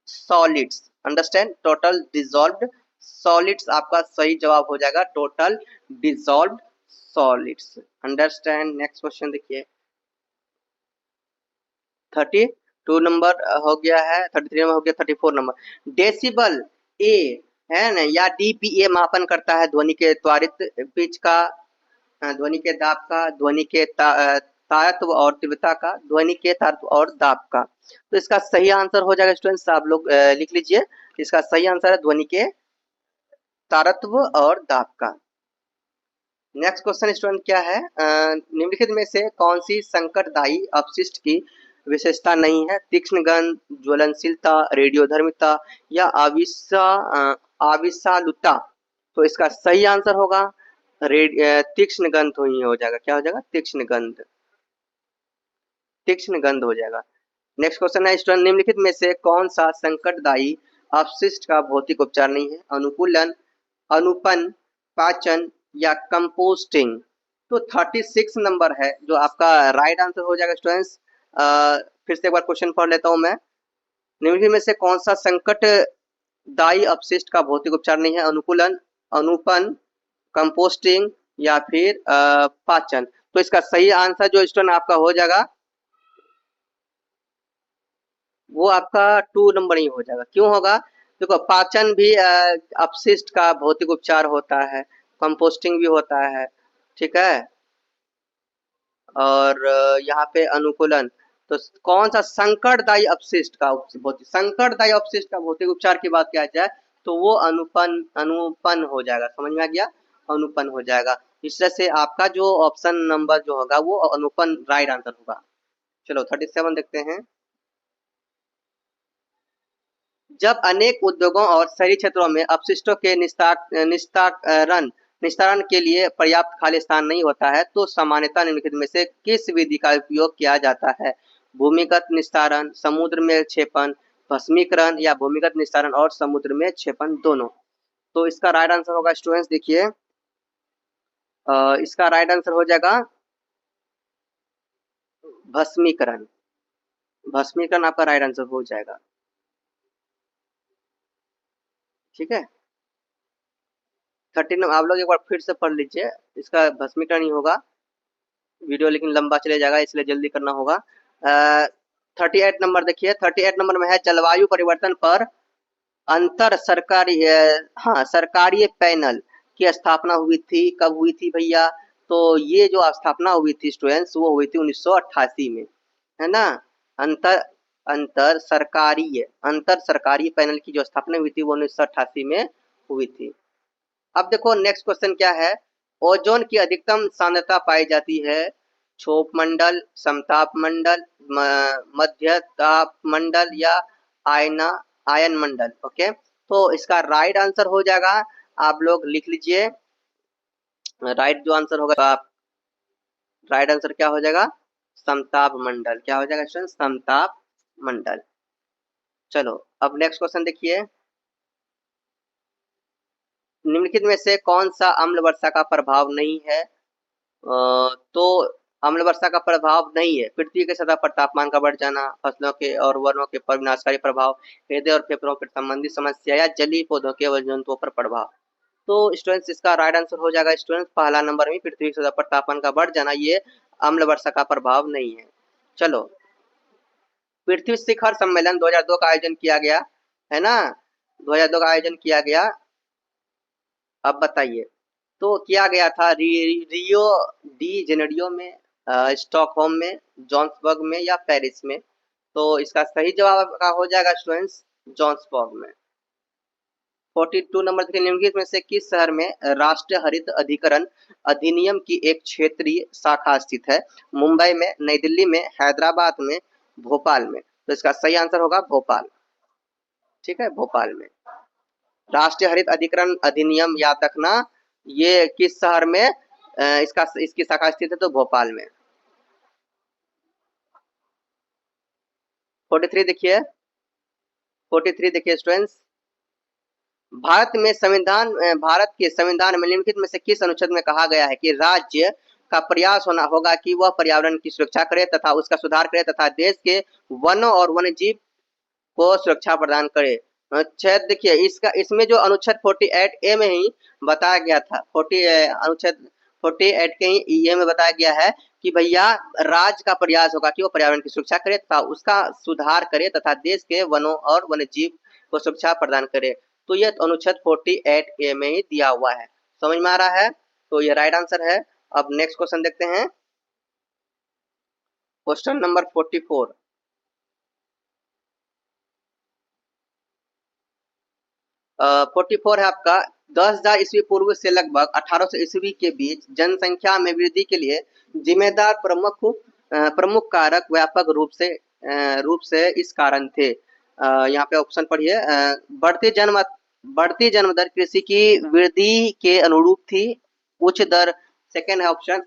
solids. Understand? Total dissolved solids आपका सही जवाब हो जाएगा, total dissolved solids. Understand? Next question देखिए 32 नंबर हो गया है, 33 नंबर हो गया, 34 नंबर। डेसिबल ए है ना, या डीपीए मापन करता है ध्वनि के त्वरित पिच का, ध्वनि के दाब का, ध्वनि के तारत्व और तीव्रता का, ध्वनि के तारत्व और दाब का। तो इसका सही आंसर हो जाएगा स्टूडेंट्स, आप लोग लिख लीजिए। इसका सही आंसर है ध्वनि के तारत्व और दाब का। नेक्स्ट क्वेश्चन स्टूडेंट क्या है, निम्नलिखित में से कौन सी संकटदायी अपशिष्ट की विशेषता नहीं है? तीक्ष्ण गंध, ज्वलनशीलता, रेडियोधर्मिता, या आविषालुता। तो इसका सही आंसर होगा तीक्ष्ण गंध तो ही हो जाएगा। क्या हो जाएगा? तीक्ष्ण गंध, तीक्ष्ण गंध हो जाएगा। नेक्स्ट क्वेश्चन है स्टूडेंट, निम्नलिखित में से कौन सा संकटदायी अपशिष्ट का भौतिक उपचार नहीं है? अनुकूलन, अनुपन, पाचन, या कंपोस्टिंग। तो 36 नंबर है जो आपका राइट आंसर हो जाएगा स्टूडेंट्स। फिर से एक बार क्वेश्चन पढ़ लेता हूं मैं। निम्नलिखित में से कौन सा संकट दायी अपशिष्ट का भौतिक उपचार नहीं है, अनुकूलन, अनुपन, कंपोस्टिंग या फिर पाचन। तो इसका सही आंसर जो स्टूडेंट आपका हो जाएगा वो आपका 2 नंबर ही हो जाएगा। क्यों होगा? देखो पाचन भी अपशिष्ट का भौतिक उपचार होता है, कंपोस्टिंग भी होता है, ठीक है। और यहाँ पे अनुकूलन, तो कौन सा संकटदायी अपशिष्ट का भौतिक संकटदायी अपशिष्ट का भौतिक उपचार की बात किया जाए तो वो अनुपन अनुपन हो जाएगा। समझ में आ गया? अनुपन हो जाएगा। इस तरह से आपका जो ऑप्शन नंबर जो होगा वो अनुपन राइट आंसर होगा। चलो 37 देखते हैं। जब अनेक उद्योगों और शहरी क्षेत्रों में अपशिष्टों के निस्तारण के लिए पर्याप्त खाली स्थान नहीं होता है तो सामान्यतः निम्नलिखित में से किस विधि का उपयोग किया जाता है? भूमिगत निस्तारण, समुद्र में क्षेपण, भस्मीकरण या भूमिगत निस्तारण और समुद्र में क्षेपण दोनों। तो इसका राइट आंसर होगा स्टूडेंट्स, देखिए इसका राइट आंसर हो जाएगा भस्मीकरण। भस्मीकरण आपका राइट आंसर हो जाएगा, ठीक है। 13 आप लोग एक बार फिर से पढ़ लीजिए, इसका भस्मीकरण ही होगा। वीडियो लेकिन लंबा चले जाएगा इसलिए जल्दी करना होगा। 38 नंबर देखिए, 38 नंबर में है जलवायु परिवर्तन पर अंतर सरकारी हाँ सरकारी पैनल की स्थापना हुई थी। कब हुई थी भैया? तो ये जो स्थापना हुई थी स्टूडेंट्स वो हुई थी 1988 में, है ना। अंतर अंतर सरकारी पैनल की जो स्थापना हुई थी वो 1988 में हुई थी। अब देखो नेक्स्ट क्वेश्चन क्या है। ओजोन की अधिकतम सांद्रता पाई जाती है क्षोभ मंडल, समताप मंडल, मध्य ताप मंडल या आयन मंडल। ओके, तो इसका राइट आंसर हो जाएगा, आप लोग लिख लीजिए। राइट जो आंसर होगा आप राइट आंसर क्या हो जाएगा? समताप मंडल। क्या हो जाएगा स्टूडेंट? समताप मंडल। चलो अब नेक्स्ट क्वेश्चन देखिए। निम्नलिखित में से कौन सा अम्ल वर्षा का प्रभाव नहीं है? तो अम्ल वर्षा का प्रभाव नहीं है पृथ्वी के सतह पर तापमान का बढ़ जाना, फसलों के और वनों के पर विनाशकारी प्रभाव, हृदय और फेफड़ों पर संबंधी समस्या या जलीय पौधों के व जंतुओं पर प्रभाव। तो स्टूडेंट्स इसका राइट आंसर हो जाएगा स्टूडेंट्स पहला नंबर में पृथ्वी की सतह पर तापमान का बढ़ जाना, ये अम्ल वर्षा का प्रभाव नहीं है। चलो पृथ्वी शिखर सम्मेलन 2002 का आयोजन किया गया, है ना। 2002 का आयोजन किया गया। अब बताइए तो किया गया था रियो डी जेनेरियो में, स्टॉकहोम में, जोहान्सबर्ग में या पेरिस में? तो इसका सही जवाब आपका हो जाएगा स्टूडेंट्स जोहान्सबर्ग में। 42 नंबर देखिए, निम्नलिखित में से किस शहर में राष्ट्रीय हरित अधिकरण अधिनियम की एक क्षेत्रीय शाखा स्थित है? मुंबई में, नई दिल्ली में, हैदराबाद में, भोपाल में? तो इसका सही आंसर होगा भोपाल, ठीक है, भोपाल में। राष्ट्रीय हरित अधिकरण अधिनियम याद रखना, ये किस शहर में इसकी शाखा स्थित है? तो भोपाल में। 43 देखिए, 43 देखिए स्टूडेंट्स, भारत के संविधान में निम्नलिखित में से किस अनुच्छेद में कहा गया है कि राज्य का प्रयास होना होगा कि वह पर्यावरण की सुरक्षा करे तथा उसका सुधार करे तथा देश के वनों और वन्यजीव को सुरक्षा प्रदान करे? अनुच्छेद देखिए इसका, इसमें जो अनुच्छेद 48 ए में ही बताया गया था, अनुच्छेद 48 के ही ए में बताया गया है कि भैया राज्य का प्रयास होगा कि वो पर्यावरण की सुरक्षा करे तथा उसका सुधार करे तथा देश के वनों और वन्यजीव को सुरक्षा प्रदान करे। तो ये अनुच्छेद 48 ए में ही दिया हुआ है। समझ में आ रहा है? तो ये राइट आंसर है। अब नेक्स्ट क्वेश्चन देखते हैं, क्वेश्चन नंबर 44। 44 है आपका, 10,000 ईस्वी पूर्व से लगभग 1800 ईस्वी के बीच जनसंख्या में वृद्धि के लिए जिम्मेदार प्रमुख कारक व्यापक रूप से इस कारण थे। यहाँ पे ऑप्शन पढ़िए। बढ़ती जन्म दर कृषि की वृद्धि के अनुरूप थी। उच्च दर, सेकेंड है ऑप्शन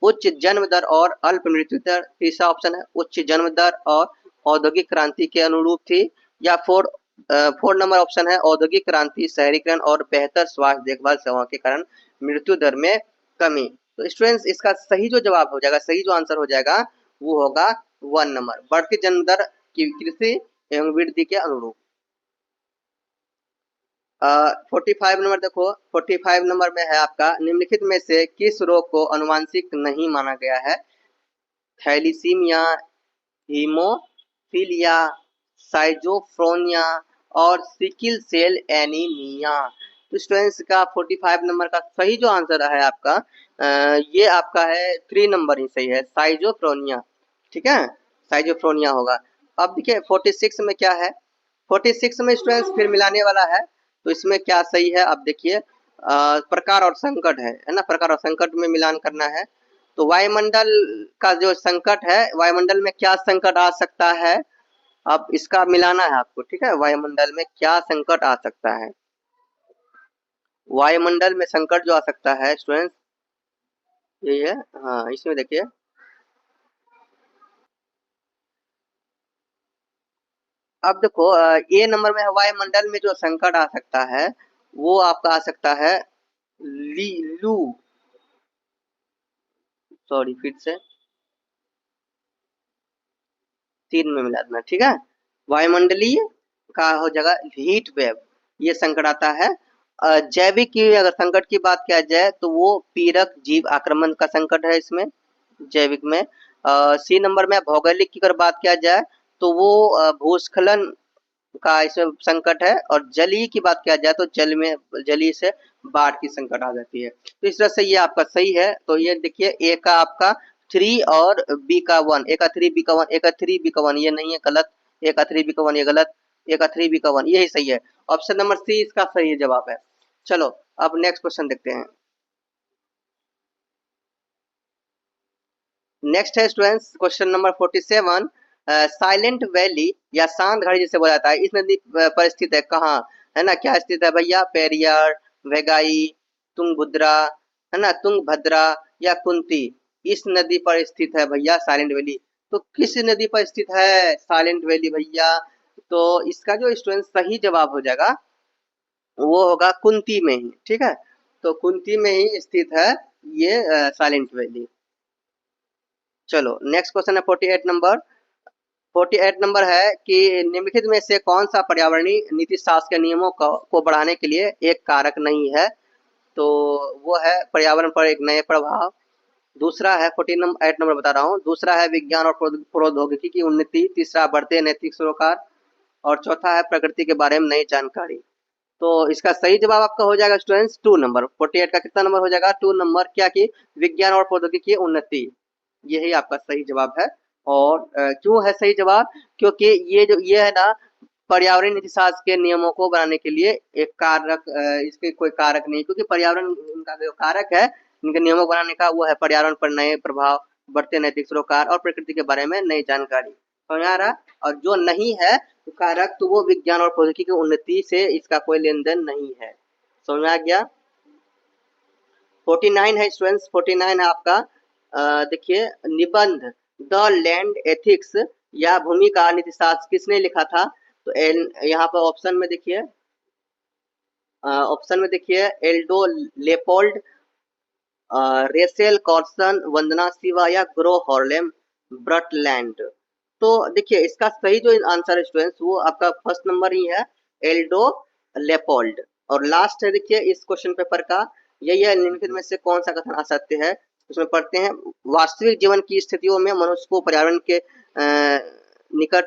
उच्च जन्म दर और अल्प मृत्यु दर। तीसरा ऑप्शन है उच्च जन्म दर और औद्योगिक क्रांति के अनुरूप थी। या 4 नंबर ऑप्शन है औद्योगिक क्रांति, शहरीकरण और बेहतर स्वास्थ्य देखभाल सेवाओं के कारण मृत्यु दर में कमी। तो स्टूडेंट्स इसका सही जो जवाब हो जाएगा, सही जो आंसर हो जाएगा वो होगा 1 नंबर, बढ़ती जन्म दर की कृषि एवं वृद्धि के अनुरूप। 45 नंबर देखो, 45 नंबर में है आपका, निम्नलिखित में से किस रोग को आनुवांशिक नहीं माना गया है? थैलीसीमिया, हीमोफीलिया, साइजोफ्रेनिया और सिकिल सेल एनीमिया। तो स्टूडेंट्स का 45 नंबर का सही जो आंसर है आपका, ये आपका है 3 नंबर ही सही है, साइजोफ्रेनिया। ठीक है, साइजोफ्रेनिया होगा। अब देखिए 46 में क्या है, 46 में स्टूडेंट्स फिर मिलाने वाला है, तो इसमें क्या सही है आप देखिए, प्रकार और संकट है ना, प्रकार और संकट में मिलान करना है। तो वायुमंडल का जो संकट है, वायुमंडल में क्या संकट आ सकता है, अब इसका मिलाना है आपको। ठीक है, वायुमंडल में क्या संकट आ सकता है, वायुमंडल में संकट जो आ सकता है स्टूडेंट्स, यही है। हाँ, इसमें देखिए, अब देखो ए नंबर में है, वायुमंडल में जो संकट आ सकता है वो आपका आ सकता है ली लू, सॉरी फिर से 3 में मिला देना। ठीक है, वायुमंडलीय का हो जाएगा हीट वेव, ये संकट आता है। जैविक की अगर संकट की बात किया जाए तो वो पीड़क जीव आक्रमण का संकट है इसमें, जैविक में। सी नंबर में भौगोलिक की अगर बात किया जाए तो वो भूस्खलन का इसमें संकट है, और जलीय की बात किया जाए तो जल में, जलीय से बाढ़ की संकट आ जाती है। तो इस तरह से ये आपका सही है। तो ये देखिए ए का आपका 3 और बी का 1, ए का 3 बी का 1, ए का 3 बी का 1 ये नहीं है, गलत। ए का 3 बी का 1 ये गलत, ए का 3 बी का 1 यही सही है। ऑप्शन नंबर सी इसका सही जवाब है। चलो अब नेक्स्ट क्वेश्चन देखते हैं। नेक्स्ट है students question number 47। Silent valley या शांत घाटी जिसे बोला जाता है, इस नदी पर स्थित है कहाँ, है ना, क्या स्थित है भैया? पेरियार, वेगाई, तुंगभद्रा, है ना, तुंगभद्रा या कुंती, इस नदी पर स्थित है भैया साइलेंट वैली। तो किस नदी पर स्थित है साइलेंट वैली भैया? तो इसका जो स्टूडेंट सही जवाब हो जाएगा वो होगा कुंती में ही। ठीक है, तो कुंती में ही स्थित है ये साइलेंट वैली। चलो नेक्स्ट क्वेश्चन है 48 नंबर। 48 नंबर है कि निम्नलिखित में से कौन सा पर्यावरणीय नीति शास्त्र के नियमों को बढ़ाने के लिए एक कारक नहीं है? तो वो है पर्यावरण पर एक नए प्रभाव। दूसरा है 48 नंबर बता रहा हूँ, दूसरा है विज्ञान और प्रौद्योगिकी की उन्नति। तीसरा बढ़ते नैतिक सरोकार, और चौथा है प्रकृति के बारे में नई जानकारी। तो इसका सही जवाब आपका हो जाएगा स्टूडेंट्स 2 नंबर। 48 का कितना नंबर हो जाएगा? 2 नंबर। क्या कि विज्ञान और प्रौद्योगिकी की उन्नति, यही आपका सही जवाब है। और क्यों है सही जवाब? क्योंकि ये है ना, पर्यावरण नीति शास्त्र के नियमों को बनाने के लिए एक कारक, इसके कोई कारक नहीं, क्योंकि पर्यावरण इनका जो कारक है इनके नियमों को बनाने का, वो है पर्यावरण पर नए प्रभाव, बढ़ते नैतिक सरोकार और प्रकृति के बारे में नई जानकारी। समझ आ रहा? और जो नहीं है कारक, तो वो विज्ञान और प्रौद्योगिकी की उन्नति से इसका कोई लेन देन नहीं है। समझ आ गया? 49 है स्टूडेंट्स, 49 है आपका। देखिए निबंध द लैंड एथिक्स या भूमि का नीति शास्त्र किसने लिखा था? तो यहाँ पर ऑप्शन में देखिए एल्डो लेपोल्ड, रेसेल कॉर्सन, वंदना शिवा या ग्रो हॉर्लेम ब्रटलैंड। तो देखिए इसका सही जो आंसर है स्टूडेंट्स वो आपका फर्स्ट नंबर ही है, एल्डो लेपोल्ड। और लास्ट है देखिए इस क्वेश्चन पेपर का, यही है निम्नलिखित में से कौन सा कथन असत्य है? उसमें पढ़ते हैं, वास्तविक जीवन की स्थितियों में मनुष्य को पर्यावरण के निकट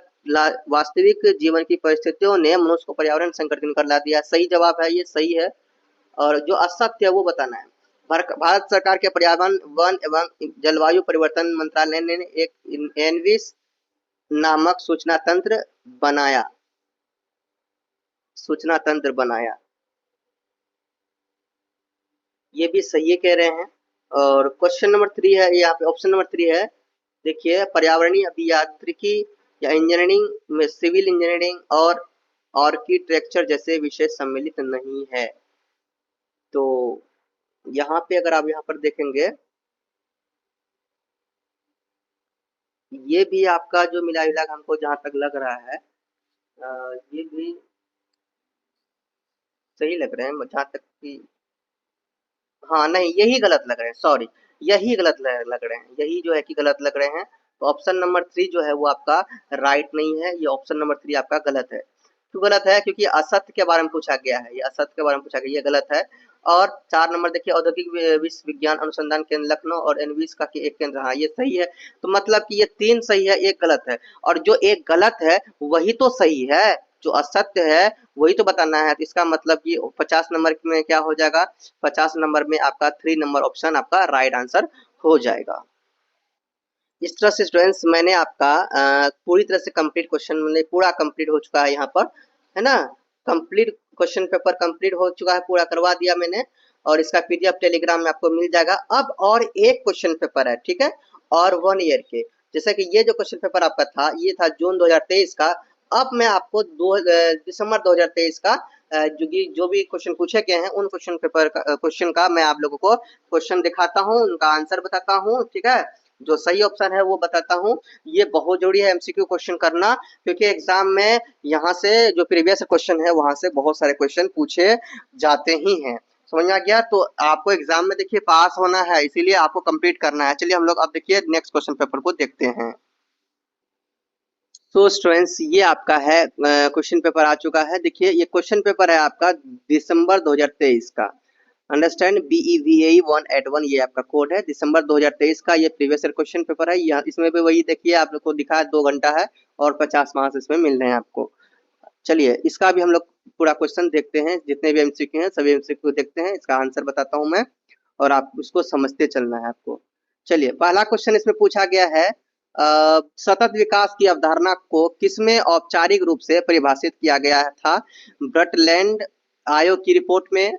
वास्तविक जीवन की परिस्थितियों ने मनुष्य को पर्यावरण संकट के निकट ला दिया। सही जवाब है, ये सही है। और जो असत्य है वो बताना है। भारत सरकार के पर्यावरण, वन एवं जलवायु परिवर्तन मंत्रालय ने एक एनविस नामक बनाया सूचना तंत्र बनाया, ये भी सही कह रहे हैं। और क्वेश्चन नंबर 3 है, यहाँ पे ऑप्शन नंबर 3 है, देखिए पर्यावरणीय अभियांत्रिकी या इंजीनियरिंग में सिविल इंजीनियरिंग और आर्किटेक्चर जैसे विषय सम्मिलित नहीं है। तो यहाँ पे अगर आप यहाँ पर देखेंगे, ये भी आपका जो मिला जुला हमको जहाँ तक लग रहा है, ये भी सही लग रहे हैं जहाँ तक कि, हाँ नहीं यही गलत लग रहे हैं, सॉरी यही गलत लग रहे हैं, यही जो है कि गलत लग रहे हैं। तो ऑप्शन नंबर 3 जो है वो आपका राइट नहीं है, ये ऑप्शन नंबर 3 आपका गलत है। क्यों गलत है? क्योंकि असत्य के बारे में पूछा गया है, ये असत्य के बारे में पूछा गया, ये गलत है। और 4 नंबर देखिए, औद्योगिक विश्वविज्ञान अनुसंधान केंद्र लखनऊ और एनवीस का एक केंद्र, हाँ ये सही है। तो मतलब कि ये 3 सही है, 1 गलत है, और जो एक गलत है वही तो सही है, जो असत्य है वही तो बताना है। तो इसका मतलब कि 50 नंबर में क्या हो जाएगा? 50 नंबर में आपका 3 नंबर ऑप्शन आपका राइट आंसर हो जाएगा। इस तरह से स्टूडेंट्स मैंने आपका पूरी तरह से कंप्लीट क्वेश्चन मैंने पूरा कंप्लीट हो चुका है यहाँ पर, है ना? कंप्लीट क्वेश्चन पेपर कंप्लीट हो चुका है, पूरा करवा दिया मैंने, और इसका पीडीएफ टेलीग्राम में आपको मिल जाएगा। अब और एक क्वेश्चन पेपर है, ठीक है? और 1 ईयर के, जैसे कि ये जो क्वेश्चन पेपर आपका था, ये था जून 2023 का। अब मैं आपको दिसंबर 2023 का जो भी क्वेश्चन पूछे गए हैं उन क्वेश्चन पेपर का क्वेश्चन का मैं आप लोगों को क्वेश्चन दिखाता हूँ, उनका आंसर बताता हूँ, ठीक है? जो सही ऑप्शन है वो बताता हूँ। ये बहुत जरूरी है एमसीक्यू क्वेश्चन करना, क्योंकि एग्जाम में यहाँ से जो प्रीवियस क्वेश्चन है वहां से बहुत सारे क्वेश्चन पूछे जाते ही हैं। समझ में आ गया? तो आपको एग्जाम में देखिए पास होना है, इसीलिए आपको कंप्लीट करना है। चलिए हम लोग अब देखिए नेक्स्ट क्वेश्चन पेपर को देखते हैं। तो स्टूडेंट्स ये आपका है क्वेश्चन पेपर आ चुका है। देखिए ये क्वेश्चन पेपर है आपका दिसंबर 2023 का। अंडरस्टैंड BEVAE 181 ये आपका कोड है, दिसंबर 2023 का ये प्रीवियस ईयर क्वेश्चन पेपर है। यहाँ इसमें भी वही देखिए आप लोग को दिखा है 2 घंटा है और 50 मार्क्स इसमें मिल रहे हैं आपको। चलिए इसका भी हम लोग पूरा क्वेश्चन देखते हैं, जितने भी एमसीक्यू हैं सभी एमसीक्यू देखते हैं, इसका आंसर बताता हूँ मैं और आप उसको समझते चलना है आपको। चलिए पहला क्वेश्चन इसमें पूछा गया है, सतत विकास की अवधारणा को किसमें औपचारिक रूप से परिभाषित किया गया था? ब्रटलैंड आयोग की रिपोर्ट में,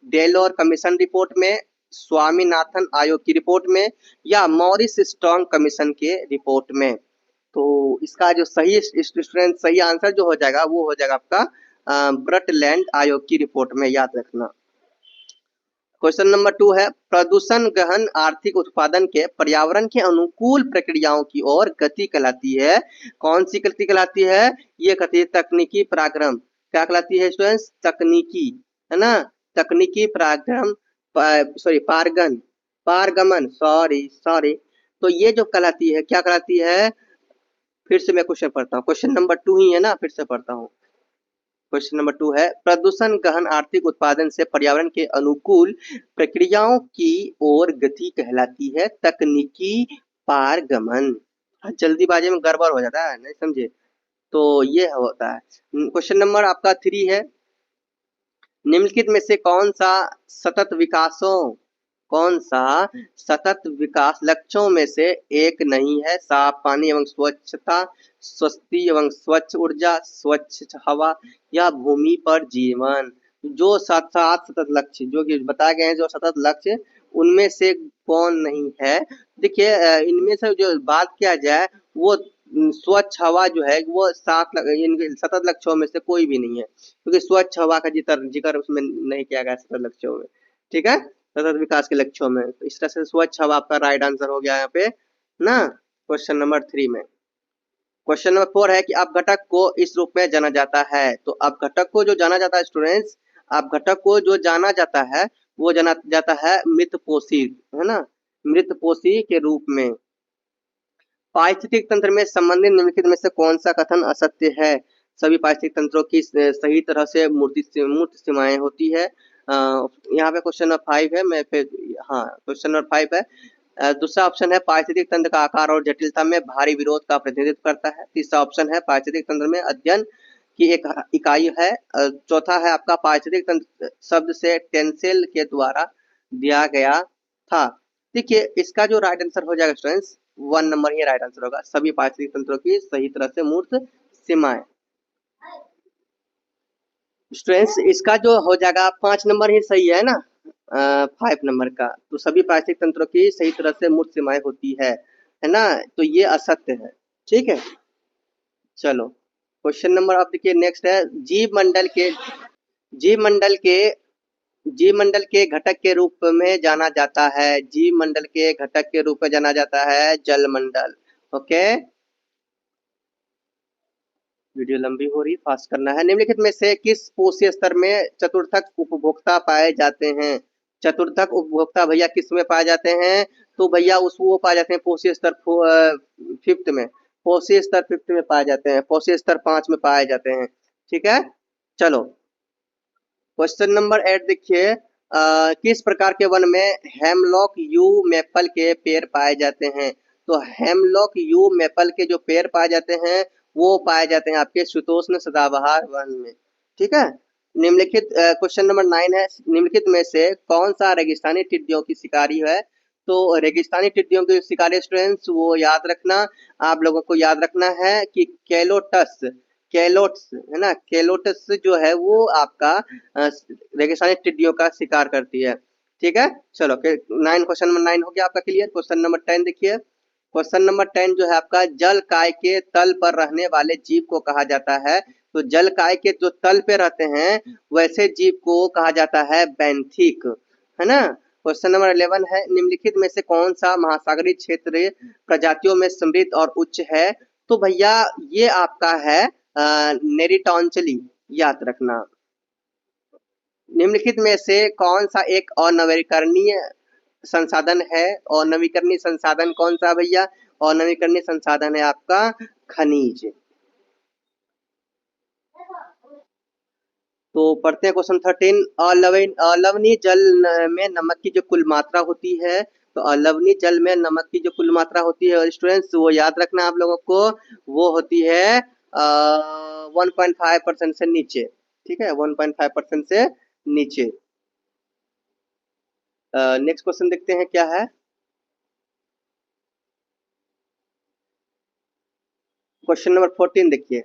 डेलोर कमीशन रिपोर्ट में, स्वामीनाथन आयोग की रिपोर्ट में, या मॉरिस स्ट्रॉन्ग कमीशन के रिपोर्ट में? तो इसका जो सही स्टूडेंट सही आंसर जो हो जाएगा वो हो जाएगा आपका ब्रटलैंड आयोग की रिपोर्ट में, याद रखना। क्वेश्चन नंबर 2 है, प्रदूषण गहन आर्थिक उत्पादन के पर्यावरण के अनुकूल प्रक्रियाओं की ओर गति कहलाती है। कौन सी गति कहलाती है? ये कहती है तकनीकी पराक्रम। क्या कहलाती है स्टूडेंट्स? तकनीकी, है ना? तकनीकी पराक्रम, पारगन, पारगमन, सॉरी। तो ये जो कहलाती है क्या कहलाती है? फिर से मैं क्वेश्चन पढ़ता हूँ, क्वेश्चन नंबर 2 ही है ना, फिर से पढ़ता हूँ। क्वेश्चन नंबर 2 है, प्रदूषण गहन आर्थिक उत्पादन से पर्यावरण के अनुकूल प्रक्रियाओं की ओर गति कहलाती है तकनीकी पारगमन। जल्दीबाजी में गड़बड़ हो जाता है, नहीं समझे? तो ये होता है। क्वेश्चन नंबर आपका 3 है, निम्नलिखित में से कौन सा सतत विकास लक्ष्यों में से एक नहीं है? साफ पानी एवं स्वच्छता, स्वस्ति एवं स्वच्छ ऊर्जा, स्वच्छ हवा, या भूमि पर जीवन। जो 7 सतत लक्ष्य जो कि बताए गए हैं, जो सतत लक्ष्य उनमें से कौन नहीं है? देखिए इनमें से जो बात किया जाए वो स्वच्छ हवा जो है वो 7 इनके सतत लक्ष्यों में से कोई भी नहीं है, क्योंकि स्वच्छ हवा का जिक्र उसमें नहीं किया गया सतत लक्ष्यों में, ठीक है? सतत विकास के लक्ष्यों में। तो इस तरह से स्वच्छ हवा आपका राइट आंसर हो गया यहाँ पे ना, क्वेश्चन नंबर 3 में। क्वेश्चन नंबर 4 है कि अपघटक को इस रूप में जाना जाता है। तो अपघटक को जो जाना जाता है स्टूडेंट्स, अपघटक को जो जाना जाता है वो जाना जाता है मृतपोषी, है ना? मृतपोषी के रूप में। पारिस्थितिक तंत्र में संबंधित निम्नलिखित में से कौन सा कथन असत्य है? सभी पारिस्थितिक तंत्रों की सही तरह से मूर्त सीमाएं होती है। यहाँ पे क्वेश्चन नंबर 5 है, मैं फिर हाँ क्वेश्चन नंबर 5 है। दूसरा ऑप्शन है पारिस्थितिक तंत्र का आकार और जटिलता में भारी विरोध का प्रतिनिधित्व करता है। तीसरा ऑप्शन है पारिस्थितिक तंत्र में अध्ययन की एक इकाई है। चौथा है आपका पारिस्थितिक तंत्र शब्द से टेंसेल के द्वारा दिया गया था। देखिए इसका जो राइट आंसर हो जाएगा स्टूडेंट्स 1 नंबर ही राइट आंसर होगा, सभी पारिस्थितिक तंत्रों की सही तरह से मूर्त सीमाएं। स्टूडेंट्स इसका जो हो जाएगा 5 नंबर ही सही है ना, 5 नंबर का। तो सभी पारिस्थितिक तंत्रों की सही तरह से मूर्त सीमाएं होती है ना? तो ये असत्य है, ठीक है? चलो क्वेश्चन नंबर आप देखिए नेक्स्ट है, जीव मंडल के जीव मंडल के घटक के रूप में जाना जाता है। जीव मंडल के घटक के रूप में जाना जाता है जल मंडल। ओके, वीडियो लंबी हो रही, फास्ट करना है। निम्नलिखित में से किस कोशीय स्तर में चतुर्थक उपभोक्ता पाए जाते हैं? चतुर्थक उपभोक्ता भैया किस में पाए जाते हैं? तो भैया उस वो पाए जाते हैं कोशीय स्तर 5th में, कोशीय स्तर 5th में पाए जाते हैं, कोशीय स्तर 5 में पाए जाते हैं। ठीक है। चलो क्वेश्चन नंबर 8 देखिए, किस प्रकार के वन में हेमलॉक यू मैपल के पेड़ पाए जाते हैं? तो हेमलॉक यू मैपल के जो पेड़ पाए जाते हैं वो पाए जाते हैं आपके शीतोष्ण सदाबहार वन में। ठीक है। निम्नलिखित क्वेश्चन नंबर 9 है, निम्नलिखित में से कौन सा रेगिस्तानी टिड्डियों की शिकारी है? तो रेगिस्तानी टिड्डियों के शिकारी स्टूडेंट्स वो याद रखना, आप लोगों को याद रखना है कि कैलोटस, कैलोट्स है ना, कैलोटस जो है वो आपका रेगिस्तानी टिड्डियों का शिकार करती है। ठीक है। चलो नाइन, क्वेश्चन नंबर 9 हो गया आपका क्लियर। क्वेश्चन नंबर 10 देखिए, क्वेश्चन नंबर 10 जो है आपका, जल काय के तल पर रहने वाले जीव को कहा जाता है? तो जल काय के जो तल पे रहते हैं वैसे जीव को कहा जाता है बेंथिक, है ना। क्वेश्चन नंबर 11 है, निम्नलिखित में से कौन सा महासागरीय क्षेत्र प्रजातियों में समृद्ध और उच्च है? तो भैया ये आपका है नेरिटोंचली, याद रखना। निम्नलिखित में से कौन सा एक अनवीकरणीय संसाधन है? और नवीकरणीय संसाधन कौन सा भैया? और नवीकरणीय संसाधन है आपका खनिज। तो पढ़ते हैं क्वेश्चन 13, अलवणीय जल में नमक की जो कुल मात्रा होती है, तो अलवणीय जल में नमक की जो कुल मात्रा होती है स्टूडेंट्स वो याद रखना आप लोगों को, वो होती है 1.5% से नीचे। ठीक है, 1.5% से नीचे। नेक्स्ट क्वेश्चन देखते हैं क्या है। क्वेश्चन नंबर 14 देखिए,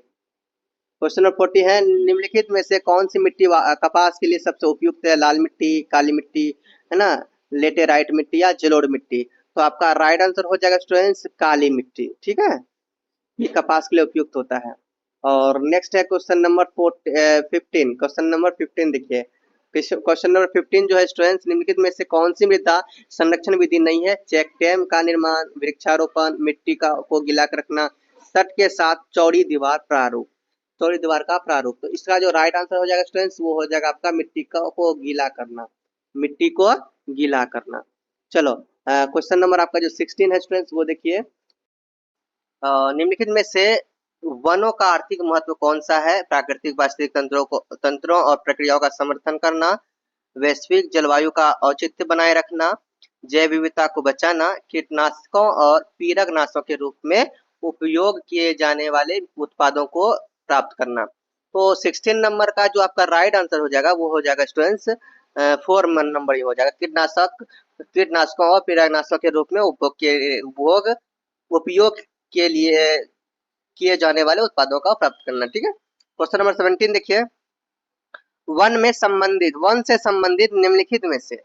क्वेश्चन नंबर 40 है, निम्नलिखित में से कौन सी मिट्टी कपास के लिए सबसे उपयुक्त है? लाल मिट्टी, काली मिट्टी, है ना, लेटेराइट मिट्टी या जलोढ़ मिट्टी? तो आपका राइट आंसर हो जाएगा स्टूडेंट्स काली मिट्टी। ठीक है, ये कपास के लिए उपयुक्त होता है। और नेक्स्ट है क्वेश्चन नंबर 15, क्वेश्चन नंबर 15 देखिए, क्वेश्चन नंबर 15 जो है स्टूडेंट्स, निम्नलिखित में से कौन सी मृदा संरक्षण विधि नहीं है? चेक डैम का निर्माण, वृक्षारोपण, मिट्टी का को गिला कर रखना, तट के साथ चौड़ी दीवार प्रारूप, चौड़ी दीवार का प्रारूप। तो इसका जो राइट आंसर हो जाएगा स्टूडेंट्स वो हो जाएगा आपका मिट्टी का को गीला करना, मिट्टी को गीला करना। चलो क्वेश्चन नंबर आपका जो 16 है स्टूडेंट्स वो देखिए, निम्नलिखित में से वनों का आर्थिक महत्व कौन सा है? प्राकृतिक वास्तविक तंत्रों और प्रक्रियाओं का समर्थन करना, वैश्विक जलवायु का औचित्य बनाए रखना, जैव विविधता को बचाना, कीटनाशकों और पीड़कनाशकों के रूप में उपयोग किए जाने वाले उत्पादों को प्राप्त करना। तो 16 नंबर का जो आपका राइट आंसर हो जाएगा वो हो जाएगा स्टूडेंट्स 4 नंबर ही हो जाएगा, कीटनाशकों और पीड़कनाशकों के रूप में उपयोग के लिए किए जाने वाले उत्पादों का प्राप्त करना। ठीक है। क्वेश्चन नंबर 17 देखिए, वन से संबंधित निम्नलिखित में से,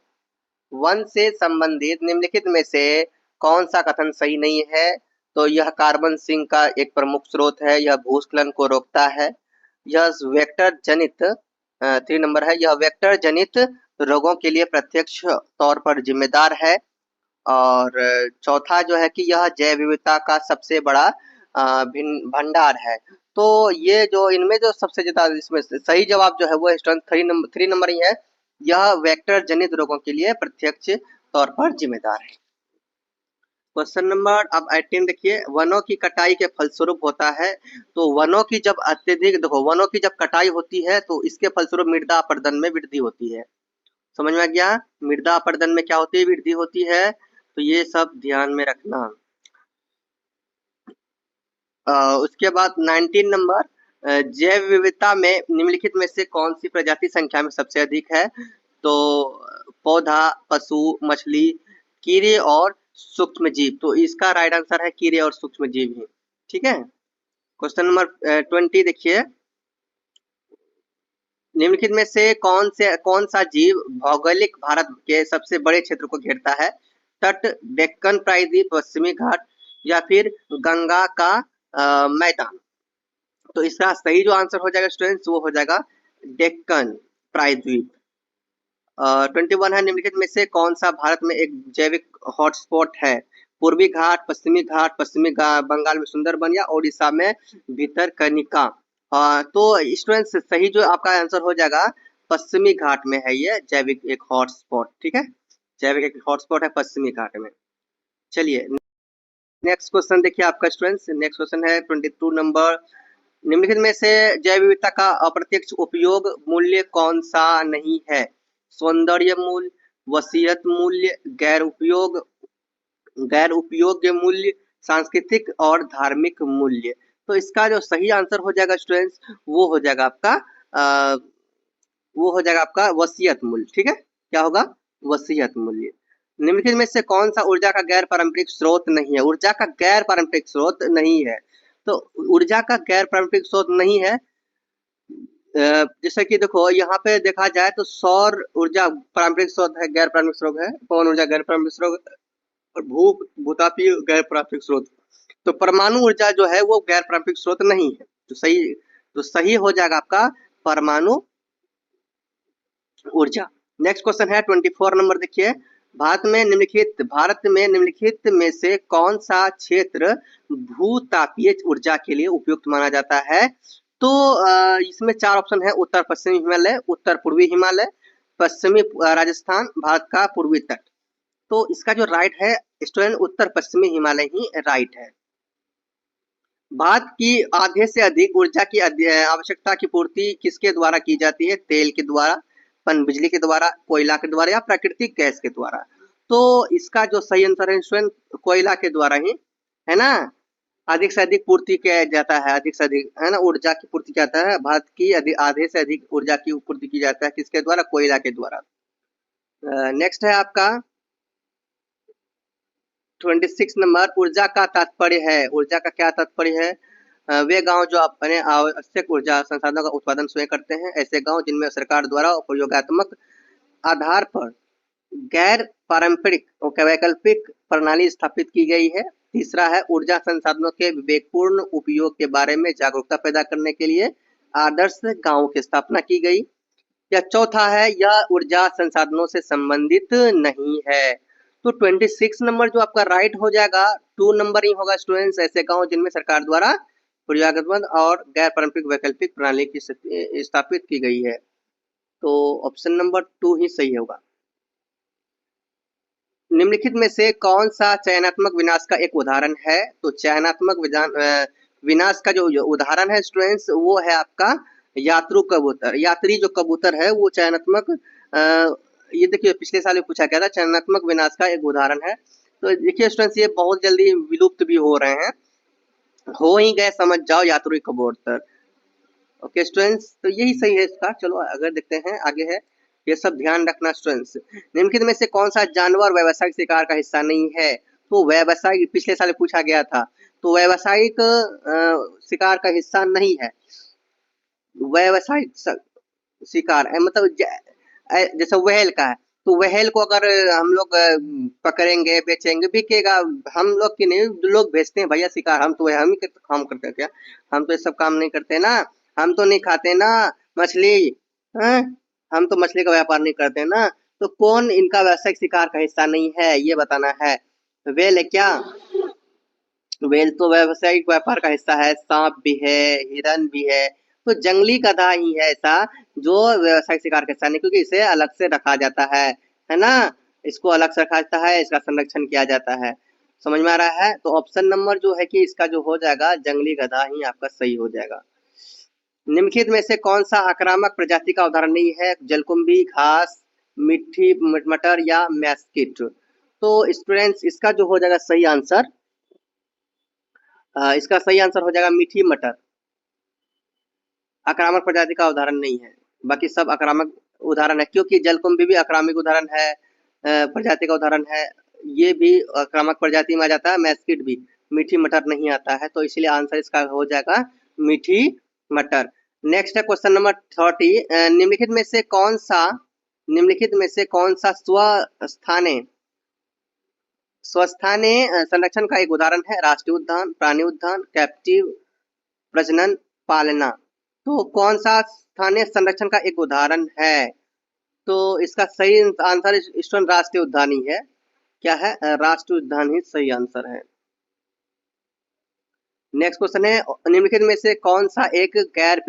वन से संबंधित निम्नलिखित में से कौन सा कथन सही नहीं है? तो यह कार्बन सिंक का एक प्रमुख स्रोत है, यह भूस्खलन को रोकता है, यह वेक्टर जनित 3 नंबर है, यह वेक्टर जनित रोगों के लिए प्रत्यक्ष तौर पर जिम्मेदार है, और चौथा जो है कि यह जैव विविधता का सबसे बड़ा भंडार है। तो ये जो इनमें जो सबसे ज्यादा इसमें सही जवाब जो है वो स्टूडेंट 3 नंबर ही है, यह वेक्टर जनित रोगों के लिए प्रत्यक्ष तौर पर जिम्मेदार है। क्वेश्चन नंबर अब 18 देखिए, वनों की कटाई के फलस्वरूप होता है? तो वनों की जब अत्यधिक, देखो वनों की जब कटाई होती है तो इसके फलस्वरूप मृदा अपरदन में वृद्धि होती है। समझ में आ गया? मृदा अपरदन में क्या होती है? वृद्धि होती है। तो ये सब ध्यान में रखना। उसके बाद 19 नंबर, जैव विविधता में निम्नलिखित में से कौन सी प्रजाति संख्या में सबसे अधिक है? तो पौधा, पशु, मछली, कीड़े और सूक्ष्म जीव। तो इसका राइट आंसर है कीड़े और सूक्ष्म जीव ही। ठीक है। क्वेश्चन नंबर 20 देखिए, निम्नलिखित में से कौन सा जीव भौगोलिक भारत के सबसे बड़े क्षेत्र को घेरता है? तट, डेक्कन प्रायद्वीप, पश्चिमी घाट या फिर गंगा का मैदान? तो इसका सही जो आंसर हो जाएगा स्टूडेंट्स वो हो जाएगा डेक्कन प्रायद्वीप। 21 है, निम्नलिखित में से कौन सा भारत में एक जैविक हॉटस्पॉट है? पूर्वी घाट, पश्चिमी बंगाल में सुंदरबन या ओडिशा में भितरकनिका? तो स्टूडेंट्स सही जो आपका आंसर हो जाएगा पश्चिमी घाट में है ये जैविक एक हॉटस्पॉट। ठीक है, जैविक एक हॉटस्पॉट है पश्चिमी घाट में। चलिए नेक्स्ट क्वेश्चन देखिए आपका स्टूडेंट्स, नेक्स्ट क्वेश्चन है 22 नंबर, निम्नलिखित में से जैव विविधता का अप्रत्यक्ष उपयोग मूल्य कौन सा नहीं है? सौंदर्य मूल्य, वसीयत मूल्य, गैर उपयोग्य मूल्य, सांस्कृतिक और धार्मिक मूल्य। तो इसका जो सही आंसर हो जाएगा स्टूडेंट्स, वो हो जाएगा आपका वसीयत मूल्य। ठीक है, क्या होगा? वसीयत मूल्य। निम्नलिखित में से कौन सा ऊर्जा का गैर पारंपरिक स्रोत नहीं है? ऊर्जा का गैर पारंपरिक स्रोत नहीं है, तो ऊर्जा का गैर पारंपरिक स्रोत नहीं है, जैसे कि देखो यहाँ पे देखा जाए तो सौर ऊर्जा पारंपरिक स्रोत है, गैर पारंपरिक स्रोत है, पवन ऊर्जा गैर पारंपरिक स्रोत और भूतापीय गैर पारंपरिक स्रोत। तो परमाणु ऊर्जा जो है वो गैर पारंपरिक स्रोत नहीं है, तो सही हो जाएगा आपका परमाणु ऊर्जा। नेक्स्ट क्वेश्चन है 24 नंबर, देखिए भारत में निम्नलिखित में से कौन सा क्षेत्र भूतापीय ऊर्जा के लिए उपयुक्त माना जाता है? तो इसमें 4 ऑप्शन है, उत्तर पश्चिमी हिमालय, उत्तर पूर्वी हिमालय, पश्चिमी राजस्थान, भारत का पूर्वी तट। तो इसका जो राइट है स्टूडेंट, उत्तर पश्चिमी हिमालय ही राइट है। भारत की आधे से अधिक ऊर्जा की आवश्यकता की पूर्ति किसके द्वारा की जाती है? तेल के द्वारा, पनबिजली के द्वारा, कोयला के द्वारा या प्राकृतिक गैस के द्वारा। तो इसका जो सही आंसर है स्टूडेंट, कोयला के द्वारा ही, है ना, अधिक से अधिक पूर्ति किया जाता है, अधिक से अधिक, है ना, ऊर्जा की पूर्ति किया जाता है। भारत की आधे से अधिक ऊर्जा की पूर्ति की जाता है किसके द्वारा? कोयला के द्वारा। नेक्स्ट है आपका 26 नंबर, ऊर्जा का तात्पर्य है। ऊर्जा का क्या तात्पर्य है? वे गांव जो अपने आवश्यक ऊर्जा संसाधनों का उत्पादन स्वयं करते हैं, ऐसे गांव जिनमें सरकार द्वारा प्रयोगात्मक आधार पर गैर पारंपरिक और वैकल्पिक प्रणाली स्थापित की गई है। तीसरा है ऊर्जा संसाधनों के विवेकपूर्ण उपयोग के बारे में जागरूकता पैदा करने के लिए आदर्श गांवों की स्थापना की गई। या चौथा है यह ऊर्जा संसाधनों से संबंधित नहीं है। तो 26 नंबर जो आपका राइट हो जाएगा, 2 नंबर ही होगा स्टूडेंट्स, ऐसे गांव जिनमें सरकार द्वारा प्रयोगात्मक और गैर पारंपरिक वैकल्पिक प्रणाली की स्थापित की गई है। तो ऑप्शन नंबर 2 ही सही होगा। निम्नलिखित में से कौन सा चयनात्मक विनाश का एक उदाहरण है? तो चयनात्मक विनाश का जो उदाहरण है स्टूडेंट्स, वो है आपका यात्रु कबूतर। यात्री जो कबूतर है वो चयनात्मक, ये देखिए पिछले साल में पूछा गया था, चयनात्मक विनाश का एक उदाहरण है। तो देखिए स्टूडेंट्स, ये बहुत जल्दी विलुप्त भी हो रहे हैं, हो ही गए समझ जाओ यात्री कबूतर। ओके स्टूडेंट्स, तो यही सही है इसका। चलो अगर देखते हैं आगे है, ये सब ध्यान रखना स्टूडेंट्स। निम्नलिखित में से कौन सा जानवर व्यावसायिक शिकार का हिस्सा नहीं है? तो व्यावसायिक पिछले साल पूछा गया था, तो व्यावसायिक शिकार का हिस्सा नहीं है। व्यावसायिक शिकार मतलब जैसे व्हेल का है, तो व्हेल को अगर हम लोग पकड़ेंगे, बेचेंगे, बिकेगा, हम लोग की नहीं, लोग बेचते हैं भैया शिकार, हम तो हम ही काम करते हैं क्या? हम तो ये सब काम नहीं करते ना, हम तो नहीं खाते ना मछली, हैं? हम तो मछली का व्यापार नहीं करते ना, तो कौन इनका व्यावसायिक शिकार का हिस्सा नहीं है, ये बताना है। व्हेल है क्या? व्हेल तो व्यावसायिक व्यापार का हिस्सा है, सांप भी है, हिरन भी है, तो जंगली गधा ही है ऐसा जो व्यावसायिक शिकार का हिस्सा नहीं, क्योंकि इसे अलग से रखा जाता है ना, इसको अलग से रखा जाता है, इसका संरक्षण किया जाता है। समझ में आ रहा है? तो ऑप्शन नंबर जो है कि इसका जो हो जाएगा जंगली गधा ही आपका सही हो जाएगा। निम्नलिखित में से कौन सा आक्रामक प्रजाति का उदाहरण नहीं है? जलकुंभी, घास, मिट्टी मटर या मैस्किट। तो स्टूडेंट्स इसका जो हो जाएगा सही आंसर, इसका सही आंसर हो जाएगा मीठी मटर। आक्रामक प्रजाति का उदाहरण नहीं है, बाकी सब आक्रामक उदाहरण है, क्योंकि जलकुंभी भी आक्रामक उदाहरण है, प्रजाति का उदाहरण है, ये भी आक्रामक प्रजाति में आ जाता है, मैस्किट भी। मीठी मटर नहीं आता है, तो इसलिए आंसर इसका हो जाएगा मीठी मटर। नेक्स्ट है क्वेश्चन नंबर 30, निम्नलिखित में से कौन सा स्वस्थानीय संरक्षण का एक उदाहरण है? राष्ट्रीय उद्यान, प्राणी उद्यान, कैप्टिव प्रजनन, पालना। तो कौन सा स्थानीय संरक्षण का एक उदाहरण है? तो इसका सही आंसर स्टूडेंट राष्ट्रीय उद्यान ही है। क्या है? राष्ट्रीय उद्यान ही सही आंसर है। नेक्स्ट क्वेश्चन है, निम्नलिखित में से कौन सा एक गैर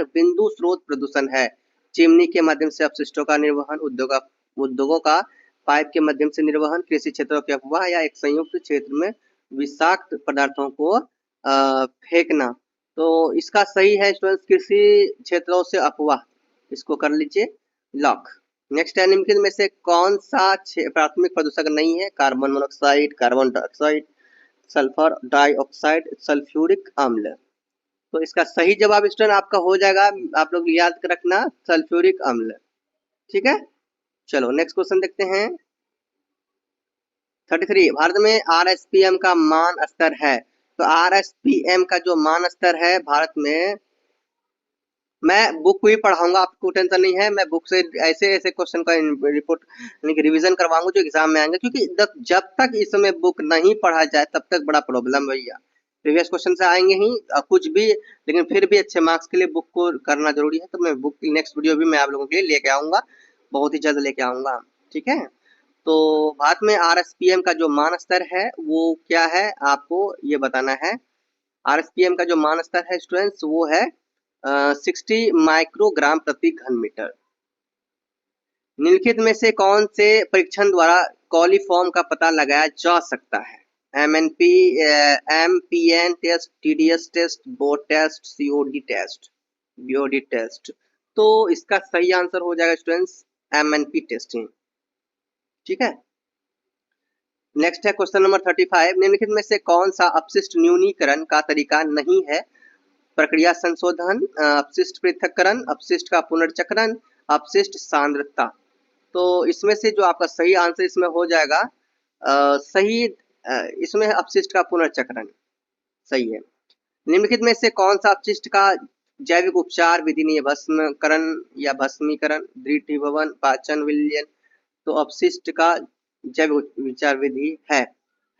बिंदु स्रोत प्रदूषण है? चिमनी के माध्यम से अपशिष्टों का निर्वहन, उद्योगों का पाइप के माध्यम से निर्वहन, कृषि क्षेत्रों की अफवाह या एक संयुक्त क्षेत्र में विषाक्त पदार्थों को फेंकना। तो इसका सही है स्टूडेंट्स कृषि क्षेत्रों से अफवाह, इसको कर लीजिए लॉक। नेक्स्ट है निम्नलिखित में से कौन सा प्राथमिक प्रदूषक नहीं है? Carbon monoxide, carbon dioxide, sulphur dioxide, sulphuric अम्ल। तो इसका सही जवाब स्टूडेंट आपका हो जाएगा, आप लोग याद रखना, सल्फ्यूरिक अम्ल। ठीक है, चलो नेक्स्ट क्वेश्चन देखते हैं। 33 भारत में आरएसपीएम का मान स्तर है। तो आरएसपीएम का जो मान स्तर है भारत में, मैं बुक भी पढ़ाऊंगा, आपको टेंशन नहीं है, मैं बुक से ऐसे ऐसे क्वेश्चन का रिपोर्ट यानी रिवीजन करवाऊंगा जो एग्जाम में आएंगे, क्योंकि जब तक इस समय बुक नहीं पढ़ा जाए तब तक बड़ा प्रॉब्लम भैया। प्रीवियस क्वेश्चन से आएंगे ही कुछ भी, लेकिन फिर भी अच्छे मार्क्स के लिए बुक को करना जरूरी है। तो मैं बुक की नेक्स्ट वीडियो भी मैं आप लोगों के लिए लेके आऊंगा, बहुत ही जल्द लेके आऊंगा। ठीक है, तो भारत में आरएसपीएम का जो मान स्तर है वो क्या है, आपको ये बताना है। आरएसपीएम का जो मान स्तर है स्टूडेंट्स वो है 60 माइक्रोग्राम प्रति घन मीटर। निम्नलिखित में से कौन से परीक्षण द्वारा कॉलीफॉर्म का पता लगाया जा सकता है? MNP, MPN test, TDS test, boat test, COD test, BOD test. तो इसका सही आंसर हो जाएगा स्टूडेंट्स एमएनपी टेस्टिंग। ठीक है, नेक्स्ट है क्वेश्चन नंबर 35 निम्नलिखित में से कौन सा अपशिष्ट न्यूनीकरण का तरीका नहीं है? प्रक्रिया संशोधन, अपशिष्ट पृथक्करण, अपशिष्ट का पुनर्चक्रण, अपशिष्ट सांद्रता। तो इसमें से जो आपका सही आंसर इसमें हो जाएगा सही, इसमें अपशिष्ट का पुनर्चक्रण सही है। निम्नलिखित में से कौन सा अपशिष्ट का जैविक उपचार विधि नहीं है? भस्मकरण या भस्मीकरण, दृढ़ीभवन, पाचन विलयन। तो अपशिष्ट का जैविक उपचार विधि है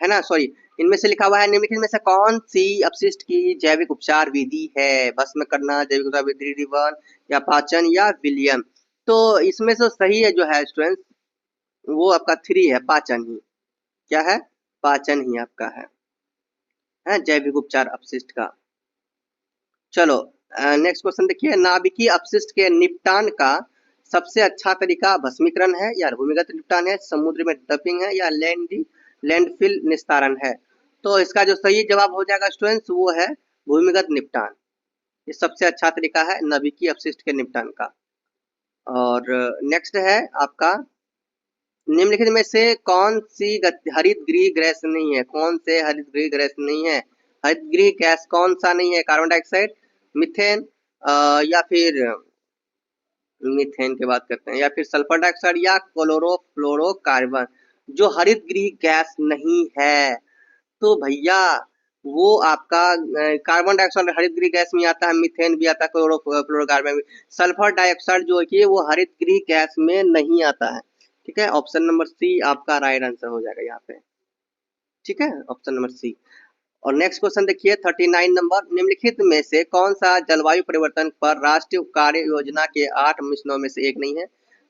ना, सॉरी, इनमें से लिखा हुआ है निम्नलिखित में से कौन सी अपशिष्ट की जैविक उपचार विधि है? भस्म करना, जैविक उपचार विधि, दृढ़ीभवन या पाचन या विलयन। तो इसमें से सही है जो है स्टूडेंट्स वो आपका 3 है, पाचन ही। क्या है? पाचन ही आपका है जैविक उपचार अपशिष्ट का। चलो नेक्स्ट क्वेश्चन देखिए, नाभिकीय अपशिष्ट के निपटान का सबसे अच्छा तरीका भस्मीकरण है या भूमिगत निपटान है, समुद्र में डंपिंग है या लैंडफिल निस्तारण है? तो इसका जो सही जवाब हो जाएगा स्टूडेंट्स वो है भूमिगत निपटान। ये सबसे अच्छा तरीका है नाभिकीय अपशिष्ट के निपटान का। और नेक्स्ट है आपका निम्नलिखित में से कौन सी हरित गृह गैस नहीं है? कौन से हरित गृह गैस नहीं है? हरित गृह गैस कौन सा नहीं है? कार्बन डाइऑक्साइड, मीथेन, या फिर मीथेन की बात करते हैं, या फिर सल्फर डाइऑक्साइड या क्लोरोफ्लोरोकार्बन। जो हरित गृह गैस नहीं है तो भैया वो आपका कार्बन डाइऑक्साइड हरित गृह गैस में आता है, मीथेन भी आता है, क्लोरोफ्लोरोकार्बन भी। सल्फर डाइऑक्साइड जो है वो हरित गृह गैस में नहीं आता है। ठीक है, ऑप्शन नंबर सी आपका राइट आंसर हो जाएगा यहाँ पे। ठीक है, ऑप्शन नंबर सी। और नेक्स्ट क्वेश्चन देखिए 39 नंबर, निम्नलिखित में से कौन सा जलवायु परिवर्तन पर राष्ट्रीय कार्य योजना के 8 मिशनों में से एक नहीं है?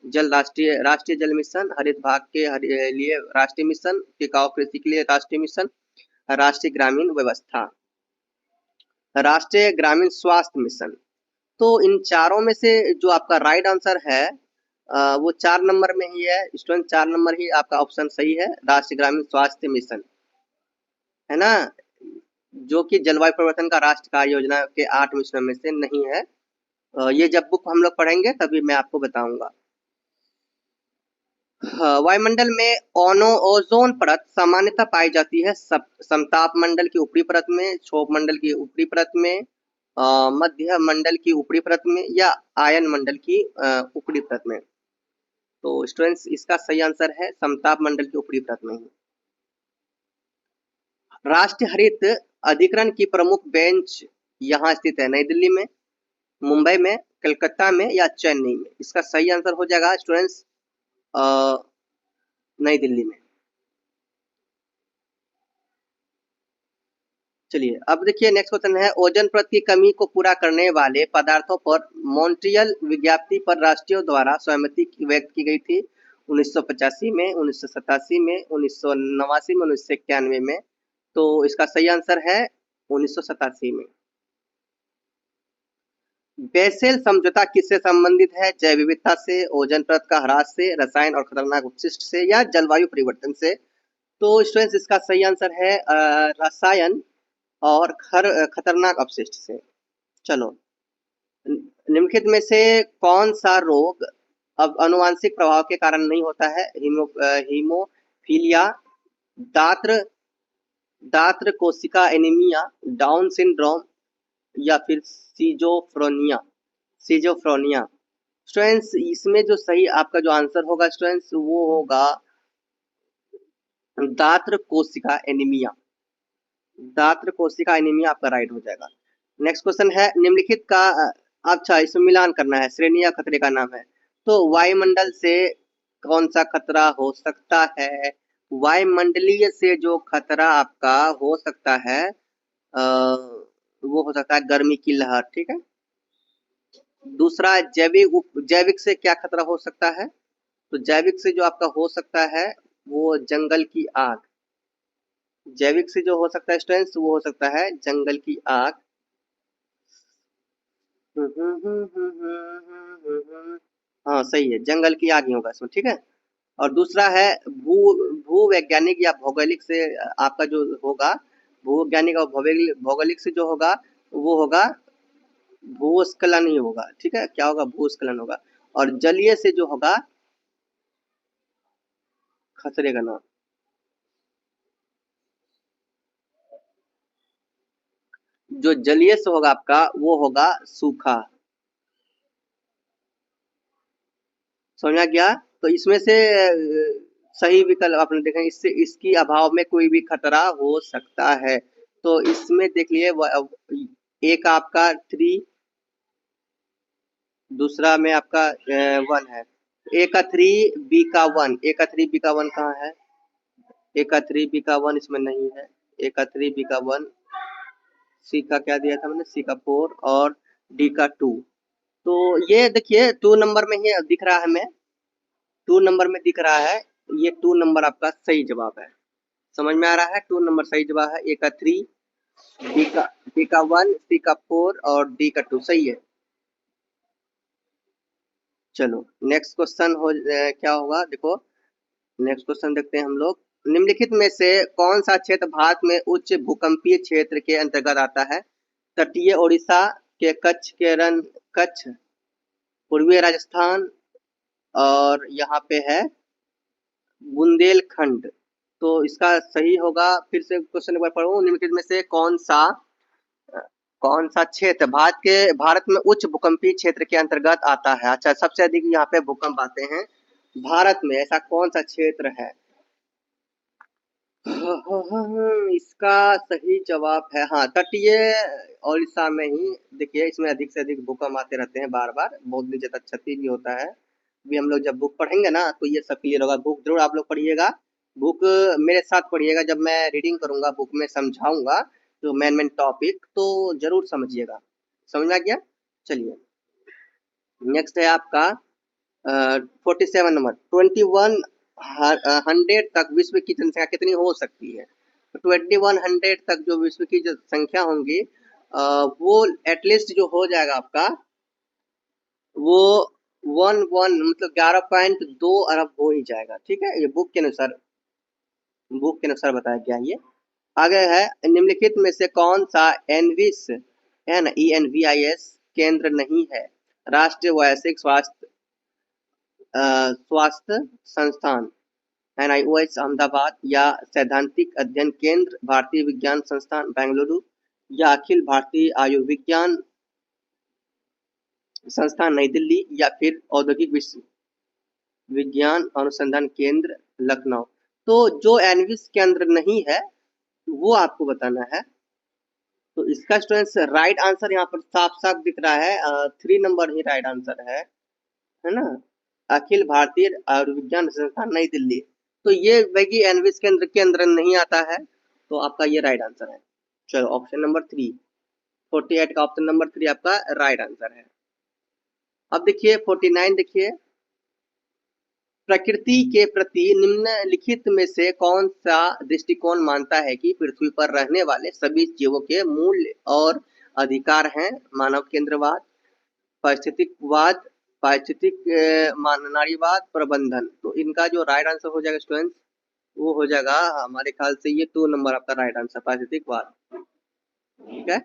राष्ट्रीय जल मिशन, हरित भाग के लिए राष्ट्रीय मिशन, टिकाऊ कृषि के लिए राष्ट्रीय मिशन, राष्ट्रीय ग्रामीण व्यवस्था, राष्ट्रीय ग्रामीण स्वास्थ्य मिशन। तो इन चारों में से जो आपका राइट आंसर है वो 4 नंबर में ही है स्टूडेंट, 4 नंबर ही आपका ऑप्शन सही है, राष्ट्रीय ग्रामीण स्वास्थ्य मिशन, है ना, जो कि जलवायु परिवर्तन का राष्ट्र कार्य योजना के 8 मिशनों में से नहीं है। ये जब बुक हम लोग पढ़ेंगे तभी मैं आपको बताऊंगा। वायुमंडल में ओजोन परत सामान्यतः पाई जाती है समताप मंडल की ऊपरी परत में, क्षोभ मंडल की ऊपरी परत में, मध्य मंडल की ऊपरी परत में या आयन मंडल की ऊपरी परत में। तो स्टूडेंट्स इसका सही आंसर है समताप मंडल की ऊपरी परत में ही। राष्ट्रीय हरित अधिकरण की प्रमुख बेंच यहाँ स्थित है, नई दिल्ली में, मुंबई में, कलकत्ता में या चेन्नई में? इसका सही आंसर हो जाएगा स्टूडेंट्स नई दिल्ली में। चलिए अब देखिए नेक्स्ट क्वेश्चन है, ओजोन परत की कमी को पूरा करने वाले पदार्थों पर मॉन्ट्रियल विज्ञप्ति पर राष्ट्रीय द्वारा सहमति व्यक्त की गई थी 1985 में, 1987 में, 1989 में, 1991 में। तो इसका सही आंसर है 1987 में। बेसेल समझौता किससे संबंधित है? जैव विविधता से, ओजोन परत का ह्रास से, रसायन और खतरनाक अपशिष्ट से या जलवायु परिवर्तन से? तो स्टूडेंट्स इसका सही आंसर है रसायन और खतरनाक अपशिष्ट से। चलो, निम्नलिखित में से कौन सा रोग अब आनुवंशिक प्रभाव के कारण नहीं होता है? हीमोफीलिया, दात्र दात्र कोशिका एनीमिया, डाउन सिंड्रोम या फिर सीजोफ्रेनिया। स्टूडेंट्स, इसमें जो सही आपका जो आंसर होगा स्टूडेंट्स, वो होगा दात्र कोशिका एनीमिया। दात्र कोशिका एनीमिया आपका राइट हो जाएगा। नेक्स्ट क्वेश्चन है, निम्नलिखित का अच्छा इसमें मिलान करना है, श्रेणी या खतरे का नाम है। तो वायुमंडल से कौन सा खतरा हो सकता है? वायुमंडलीय से जो खतरा आपका हो सकता है वो हो सकता है गर्मी की लहर, ठीक है। दूसरा, जैविक से क्या खतरा हो सकता है? तो जैविक से जो आपका हो सकता है वो जंगल की आग। जैविक से जो हो सकता है स्टूडेंट्स, वो हो सकता है जंगल की आग। हाँ सही है, जंगल की आग ही होगा इसमें, ठीक है। और दूसरा है भू भूवैज्ञानिक या भौगोलिक से आपका जो होगा, भूवैज्ञानिक और भौगोलिक से जो होगा वो होगा भूस्खलन ही होगा, ठीक है। क्या होगा? भूस्खलन होगा। और जलीय से जो होगा खतरे का नाम। जो जलीय से होगा आपका वो होगा सूखा। समझ में आ गया? तो इसमें से सही विकल्प आपने देखा, इससे इसकी अभाव में कोई भी खतरा हो सकता है। तो इसमें देख लिए एक आपका 3, दूसरा में आपका 1 है। ए का 3, बी का 1। ए का 3, बी का 1 कहाँ है? ए का 3, बी का 1 इसमें नहीं है। ए का 3, बी का 1। सी का क्या दिया था मैंने? सी का 4 और डी का 2। तो ये देखिए 2 नंबर में ही दिख रहा है हमें। 2 नंबर में दिख रहा है। ये 2 नंबर आपका सही जवाब है। समझ में आ रहा है? 2 नंबर सही जवाब है। ए का 3, बी का 1, सी का 4 और डी का 2 सही है। चलो नेक्स्ट क्वेश्चन क्या होगा देखो। नेक्स्ट क्वेश्चन देखते हैं हम लोग। निम्नलिखित में से कौन सा क्षेत्र भारत में उच्च भूकंपीय क्षेत्र के अंतर्गत आता है? तटीय ओडिशा के कच्छ, पूर्वी राजस्थान और यहाँ पे है बुंदेलखंड। तो इसका सही होगा, फिर से क्वेश्चन एक बार पढ़ूं। निम्नलिखित में से कौन सा क्षेत्र भारत में उच्च भूकंपीय क्षेत्र के अंतर्गत आता है? अच्छा, सबसे अधिक यहाँ पे भूकंप आते हैं भारत में, ऐसा कौन सा क्षेत्र है? इसका सही जवाब है हाँ, तटीय ओडिशा में ही। देखिए इसमें अधिक से अधिक भूकंप आते रहते हैं बार बार, बहुत ज्यादा क्षति भी होता है। भी हम लोग जब बुक पढ़ेंगे ना तो ये सब क्लियर होगा। बुक जरूर आप लोग पढ़िएगा। बुक मेरे साथ पढ़िएगा, जब मैं रीडिंग करूंगा बुक में समझाऊंगा जो मेन मेन टॉपिक, तो जरूर समझिएगा। समझ में आ गया? चलिए नेक्स्ट है आपका 47 नंबर। 2100 तक विश्व की जनसंख्या कितनी हो सकती है? तो 2100 तक जो विश्व की जो संख्या होंगी वो एटलीस्ट जो हो जाएगा आपका वो 11 मतलब 11.2 अरब हो ही जाएगा, ठीक है। ये बुक के अनुसार बताया गया ये। आगे है, निम्नलिखित में से कौन सा एनविस ENVIS केंद्र नहीं है? राष्ट्रीय वैश्विक स्वास्थ्य संस्थान NIOH अहमदाबाद, या सैद्धांतिक अध्ययन केंद्र भारतीय विज्ञान संस्थान बेंगलुरु, या अखिल भारतीय आयुर्विज्ञान संस्थान नई दिल्ली, या फिर औद्योगिक विज्ञान अनुसंधान केंद्र लखनऊ। तो जो एनविस केंद्र नहीं है वो आपको बताना है। तो इसका स्टूडेंट्स राइट आंसर यहाँ पर साफ साफ दिख रहा है, 3 नंबर ही राइट आंसर है ना। अखिल भारतीय आयुर्विज्ञान संस्थान नई दिल्ली। तो ये वही एनविस केंद्र के अंदर नहीं आता है, तो आपका ये राइट आंसर है। चलो ऑप्शन नंबर 3, 48 का ऑप्शन नंबर 3 आपका राइट आंसर है। अब देखिए 49 देखिए, प्रकृति के प्रति निम्नलिखित में से कौन सा दृष्टिकोण मानता है कि पृथ्वी पर रहने वाले सभी जीवों के मूल और अधिकार हैं? मानव केंद्रवाद, पारिस्थितिकवाद, नारीवाद, प्रबंधन। तो इनका जो राइट आंसर हो जाएगा स्टूडेंट्स, वो हो जाएगा हमारे ख्याल से ये 2 नंबर आपका राइट आंसर, पारिस्थितिकवाद, ठीक है।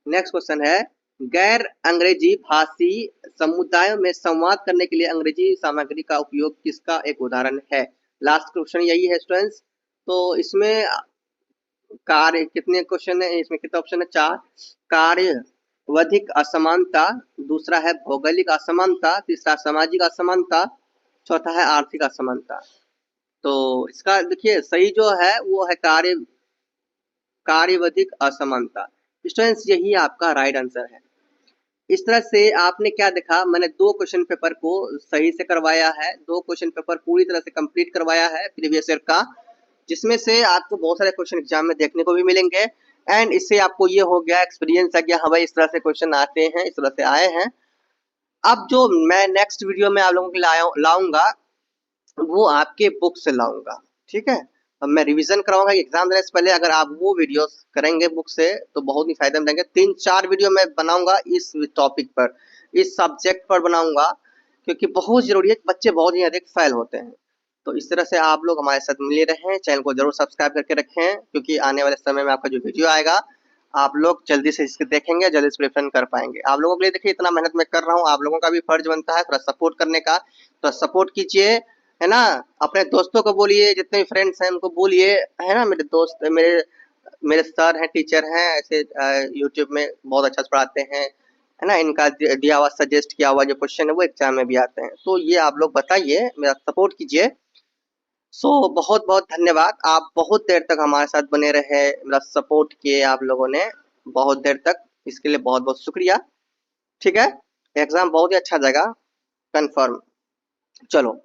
नेक्स्ट क्वेश्चन है, गैर अंग्रेजी भाषी समुदायों में संवाद करने के लिए अंग्रेजी सामग्री का उपयोग किसका एक उदाहरण है। लास्ट क्वेश्चन यही है स्टूडेंट्स। तो इसमें कार्य कितने क्वेश्चन है, इसमें कितने ऑप्शन है, 4। कार्य वधिक असमानता, दूसरा है भौगोलिक असमानता, तीसरा सामाजिक असमानता, चौथा है आर्थिक असमानता। तो इसका देखिए सही जो है वो है कार्यवधिक असमानता। स्टूडेंट्स यही आपका राइट आंसर है। इस तरह से आपने क्या देखा, मैंने 2 क्वेश्चन पेपर को सही से करवाया है, 2 क्वेश्चन पेपर पूरी तरह से कंप्लीट करवाया है प्रीवियस ईयर का, जिसमें से आपको बहुत सारे क्वेश्चन एग्जाम में देखने को भी मिलेंगे। एंड इससे आपको ये हो गया एक्सपीरियंस आ गया, हाँ भाई इस तरह से क्वेश्चन आते हैं, इस तरह से आए हैं। अब जो मैं नेक्स्ट वीडियो में आप लोगों के लिए लाऊंगा वो आपके बुक से लाऊंगा, ठीक है। अब मैं रिवीजन कराऊंगा एग्जाम देने से पहले, अगर आप वो वीडियोस करेंगे बुक से तो बहुत ही फायदा मिलेंगे। 3-4 वीडियो मैं बनाऊंगा इस टॉपिक पर, इस सब्जेक्ट पर बनाऊंगा, क्योंकि बहुत जरूरी है, बच्चे बहुत ही अधिक फेल होते हैं। तो इस तरह से आप लोग हमारे साथ मिले रहें, चैनल को जरूर सब्सक्राइब करके रखें, क्योंकि आने वाले समय में आपका जो वीडियो आएगा आप लोग जल्दी से इसके देखेंगे, जल्दी से प्रिपरेशन कर पाएंगे। आप लोगों के लिए देखिए इतना मेहनत मैं कर रहा हूँ, आप लोगों का भी फर्ज बनता है थोड़ा सपोर्ट करने का, तो सपोर्ट कीजिए, है ना। अपने दोस्तों को बोलिए, जितने भी फ्रेंड्स हैं उनको बोलिए, है ना। मेरे दोस्त मेरे मेरे सर हैं, टीचर हैं, ऐसे यूट्यूब में बहुत अच्छा से पढ़ाते हैं, है ना। इनका दिया हुआ सजेस्ट किया हुआ जो क्वेश्चन है वो एग्जाम में भी आते हैं, तो ये आप लोग बताइए, मेरा सपोर्ट कीजिए। सो बहुत बहुत धन्यवाद, आप बहुत देर तक हमारे साथ बने रहे, मेरा सपोर्ट किए आप लोगों ने बहुत देर तक, इसके लिए बहुत बहुत शुक्रिया। ठीक है, एग्जाम बहुत ही अच्छा जाएगा कंफर्म। चलो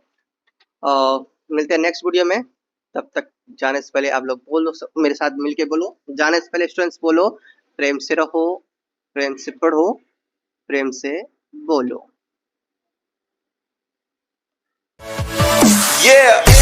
मिलते हैं नेक्स्ट वीडियो में, तब तक जाने से पहले आप लोग बोलो, मेरे साथ मिलके बोलो, जाने से पहले स्टूडेंट्स बोलो, प्रेम से रहो, प्रेम से पढ़ो, प्रेम से बोलो। Yeah.